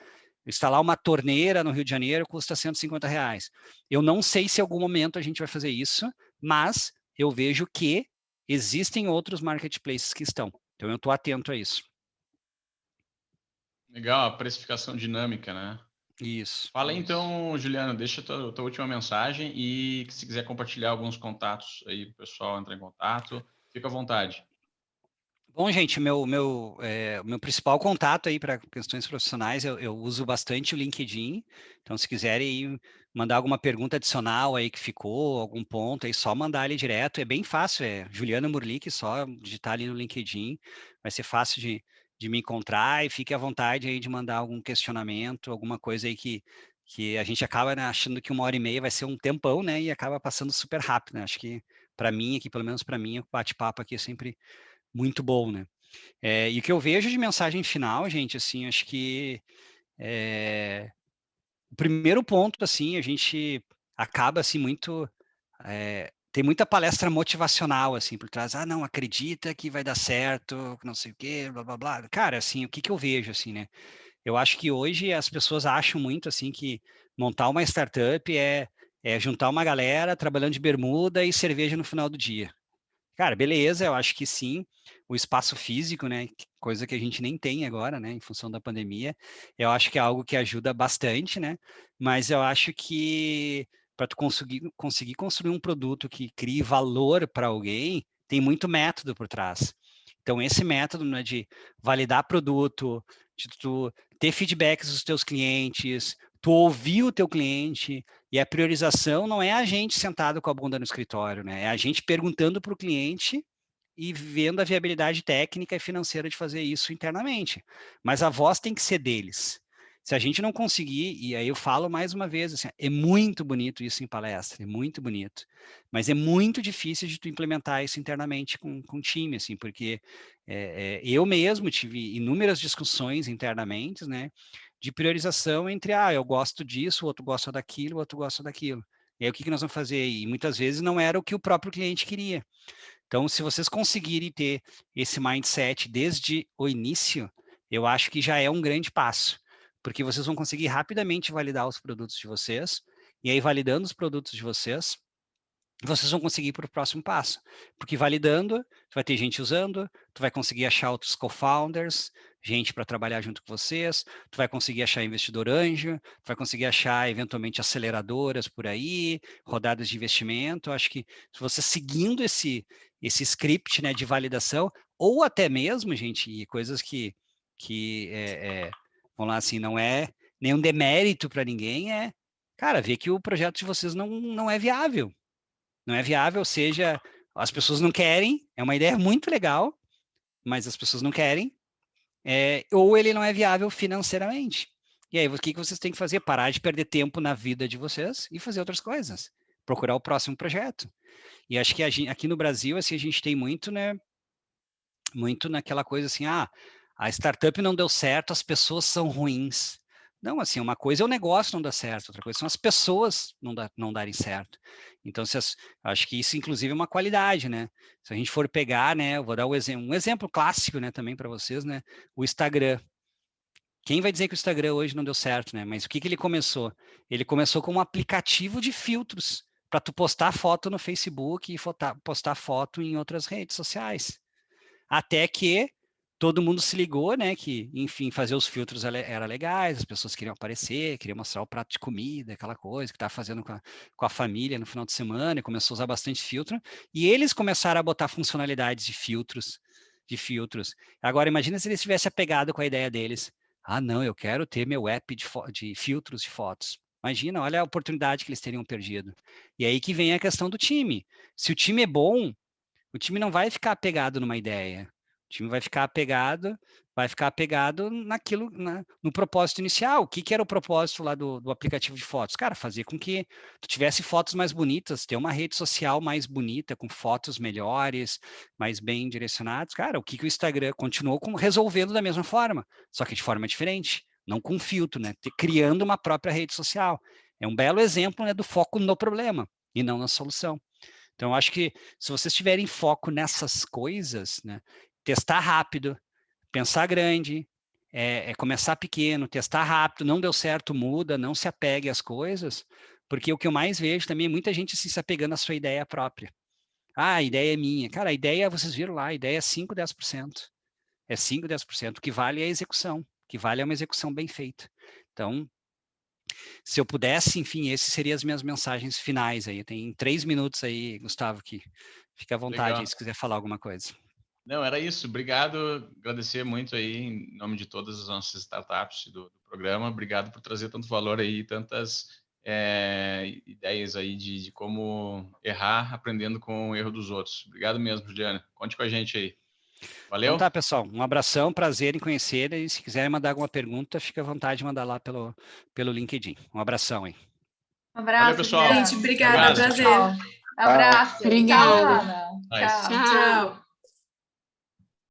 Instalar uma torneira no Rio de Janeiro custa R$150. Eu não sei se em algum momento a gente vai fazer isso, mas eu vejo que existem outros marketplaces que estão. Então, eu estou atento a isso. Legal, a precificação dinâmica, né? Isso. Fala aí, então, Juliano, deixa a tua última mensagem e se quiser compartilhar alguns contatos aí para o pessoal entrar em contato, fica à vontade. Bom, gente, meu principal contato aí para questões profissionais, eu uso bastante o LinkedIn. Então, se quiserem aí mandar alguma pergunta adicional aí que ficou, algum ponto aí, só mandar ali direto. É bem fácil, Juliano Murlik, só digitar ali no LinkedIn. Vai ser fácil de me encontrar e fique à vontade aí de mandar algum questionamento, alguma coisa aí que a gente acaba, né, achando que 1h30 vai ser um tempão, né? E acaba passando super rápido, né? Acho que para mim aqui, pelo menos para mim, o bate-papo aqui é sempre muito bom, né? E o que eu vejo de mensagem final, gente, assim, acho que o primeiro ponto, assim, a gente acaba, assim, muito... tem muita palestra motivacional, assim, por trás. Não, acredita que vai dar certo, não sei o quê, blá, blá, blá. Cara, assim, o que eu vejo, assim, né? Eu acho que hoje as pessoas acham muito, assim, que montar uma startup é juntar uma galera trabalhando de bermuda e cerveja no final do dia. Cara, beleza, eu acho que sim. O espaço físico, né, coisa que a gente nem tem agora, né, em função da pandemia, eu acho que é algo que ajuda bastante, né, mas eu acho que para tu conseguir construir um produto que crie valor para alguém, tem muito método por trás. Então, esse método, né, de validar produto, de tu ter feedbacks dos teus clientes, tu ouvir o teu cliente, e a priorização não é a gente sentado com a bunda no escritório, né? É a gente perguntando para o cliente e vendo a viabilidade técnica e financeira de fazer isso internamente. Mas a voz tem que ser deles. Se a gente não conseguir, e aí eu falo mais uma vez, assim, é muito bonito isso em palestra, é muito bonito, mas é muito difícil de tu implementar isso internamente com o time, assim, porque eu mesmo tive inúmeras discussões internamente, né, de priorização entre, eu gosto disso, o outro gosta daquilo, o outro gosta daquilo. E aí o que nós vamos fazer? E muitas vezes não era o que o próprio cliente queria. Então, se vocês conseguirem ter esse mindset desde o início, eu acho que já é um grande passo, porque vocês vão conseguir rapidamente validar os produtos de vocês, e aí validando os produtos de vocês vão conseguir ir para o próximo passo. Porque validando, tu vai ter gente usando, tu vai conseguir achar outros co-founders, gente para trabalhar junto com vocês, tu vai conseguir achar investidor anjo, tu vai conseguir achar, eventualmente, aceleradoras por aí, rodadas de investimento. Acho que se você seguindo esse script, né, de validação, ou até mesmo, gente, e coisas que vamos lá, assim, não é nenhum demérito para ninguém, cara, ver que o projeto de vocês não é viável. Não é viável, ou seja, as pessoas não querem, é uma ideia muito legal, mas as pessoas não querem, ou ele não é viável financeiramente. E aí, o que vocês têm que fazer? Parar de perder tempo na vida de vocês e fazer outras coisas. Procurar o próximo projeto. E acho que aqui no Brasil, assim, a gente tem muito, né? Muito naquela coisa assim, a startup não deu certo, as pessoas são ruins. Não, assim, uma coisa é o negócio não dar certo, outra coisa são as pessoas não darem certo. Então, acho que isso, inclusive, é uma qualidade, né? Se a gente for pegar, né, eu vou dar um exemplo clássico, né, também para vocês, né, o Instagram. Quem vai dizer que o Instagram hoje não deu certo, né? Mas o que ele começou? Ele começou com um aplicativo de filtros para tu postar foto no Facebook e postar foto em outras redes sociais. Até que todo mundo se ligou, né, que, enfim, fazer os filtros era legais, as pessoas queriam aparecer, queriam mostrar o prato de comida, aquela coisa que estava fazendo com a família no final de semana, e começou a usar bastante filtro, e eles começaram a botar funcionalidades de filtros. Agora, imagina se eles tivessem apegado com a ideia deles. Não, eu quero ter meu app de filtros de fotos. Imagina, olha a oportunidade que eles teriam perdido. E aí que vem a questão do time. Se o time é bom, o time não vai ficar apegado numa ideia. O time vai ficar apegado naquilo, no propósito inicial. O que era o propósito lá do aplicativo de fotos? Cara, fazer com que tu tivesse fotos mais bonitas, ter uma rede social mais bonita, com fotos melhores, mais bem direcionadas. Cara, o que o Instagram continuou resolvendo da mesma forma, só que de forma diferente, não com filtro, né? Criando uma própria rede social. É um belo exemplo, né, do foco no problema e não na solução. Então, eu acho que se vocês tiverem foco nessas coisas, né, testar rápido, pensar grande, começar pequeno, testar rápido, não deu certo, muda, não se apegue às coisas, porque o que eu mais vejo também é muita gente se apegando à sua ideia própria. A ideia é minha. Cara, a ideia, vocês viram lá, a ideia é 5, 10%. É 5, 10%. O que vale é a execução. O que vale é uma execução bem feita. Então, se eu pudesse, enfim, essas seriam as minhas mensagens finais aí. Tem 3 minutos aí, Gustavo, que fica à vontade aí, se quiser falar alguma coisa. Não, era isso. Obrigado, agradecer muito aí em nome de todas as nossas startups do programa. Obrigado por trazer tanto valor aí, tantas ideias aí de como errar aprendendo com o erro dos outros. Obrigado mesmo, Juliana. Conte com a gente aí. Valeu? Então tá, pessoal. Um abração, prazer em conhecer. E se quiserem mandar alguma pergunta, fica à vontade de mandar lá pelo LinkedIn. Um abração aí. Um abraço, valeu, pessoal. Gente. Obrigada, prazer. Abraço. Obrigada. Tchau, Ana. Tchau. Tchau.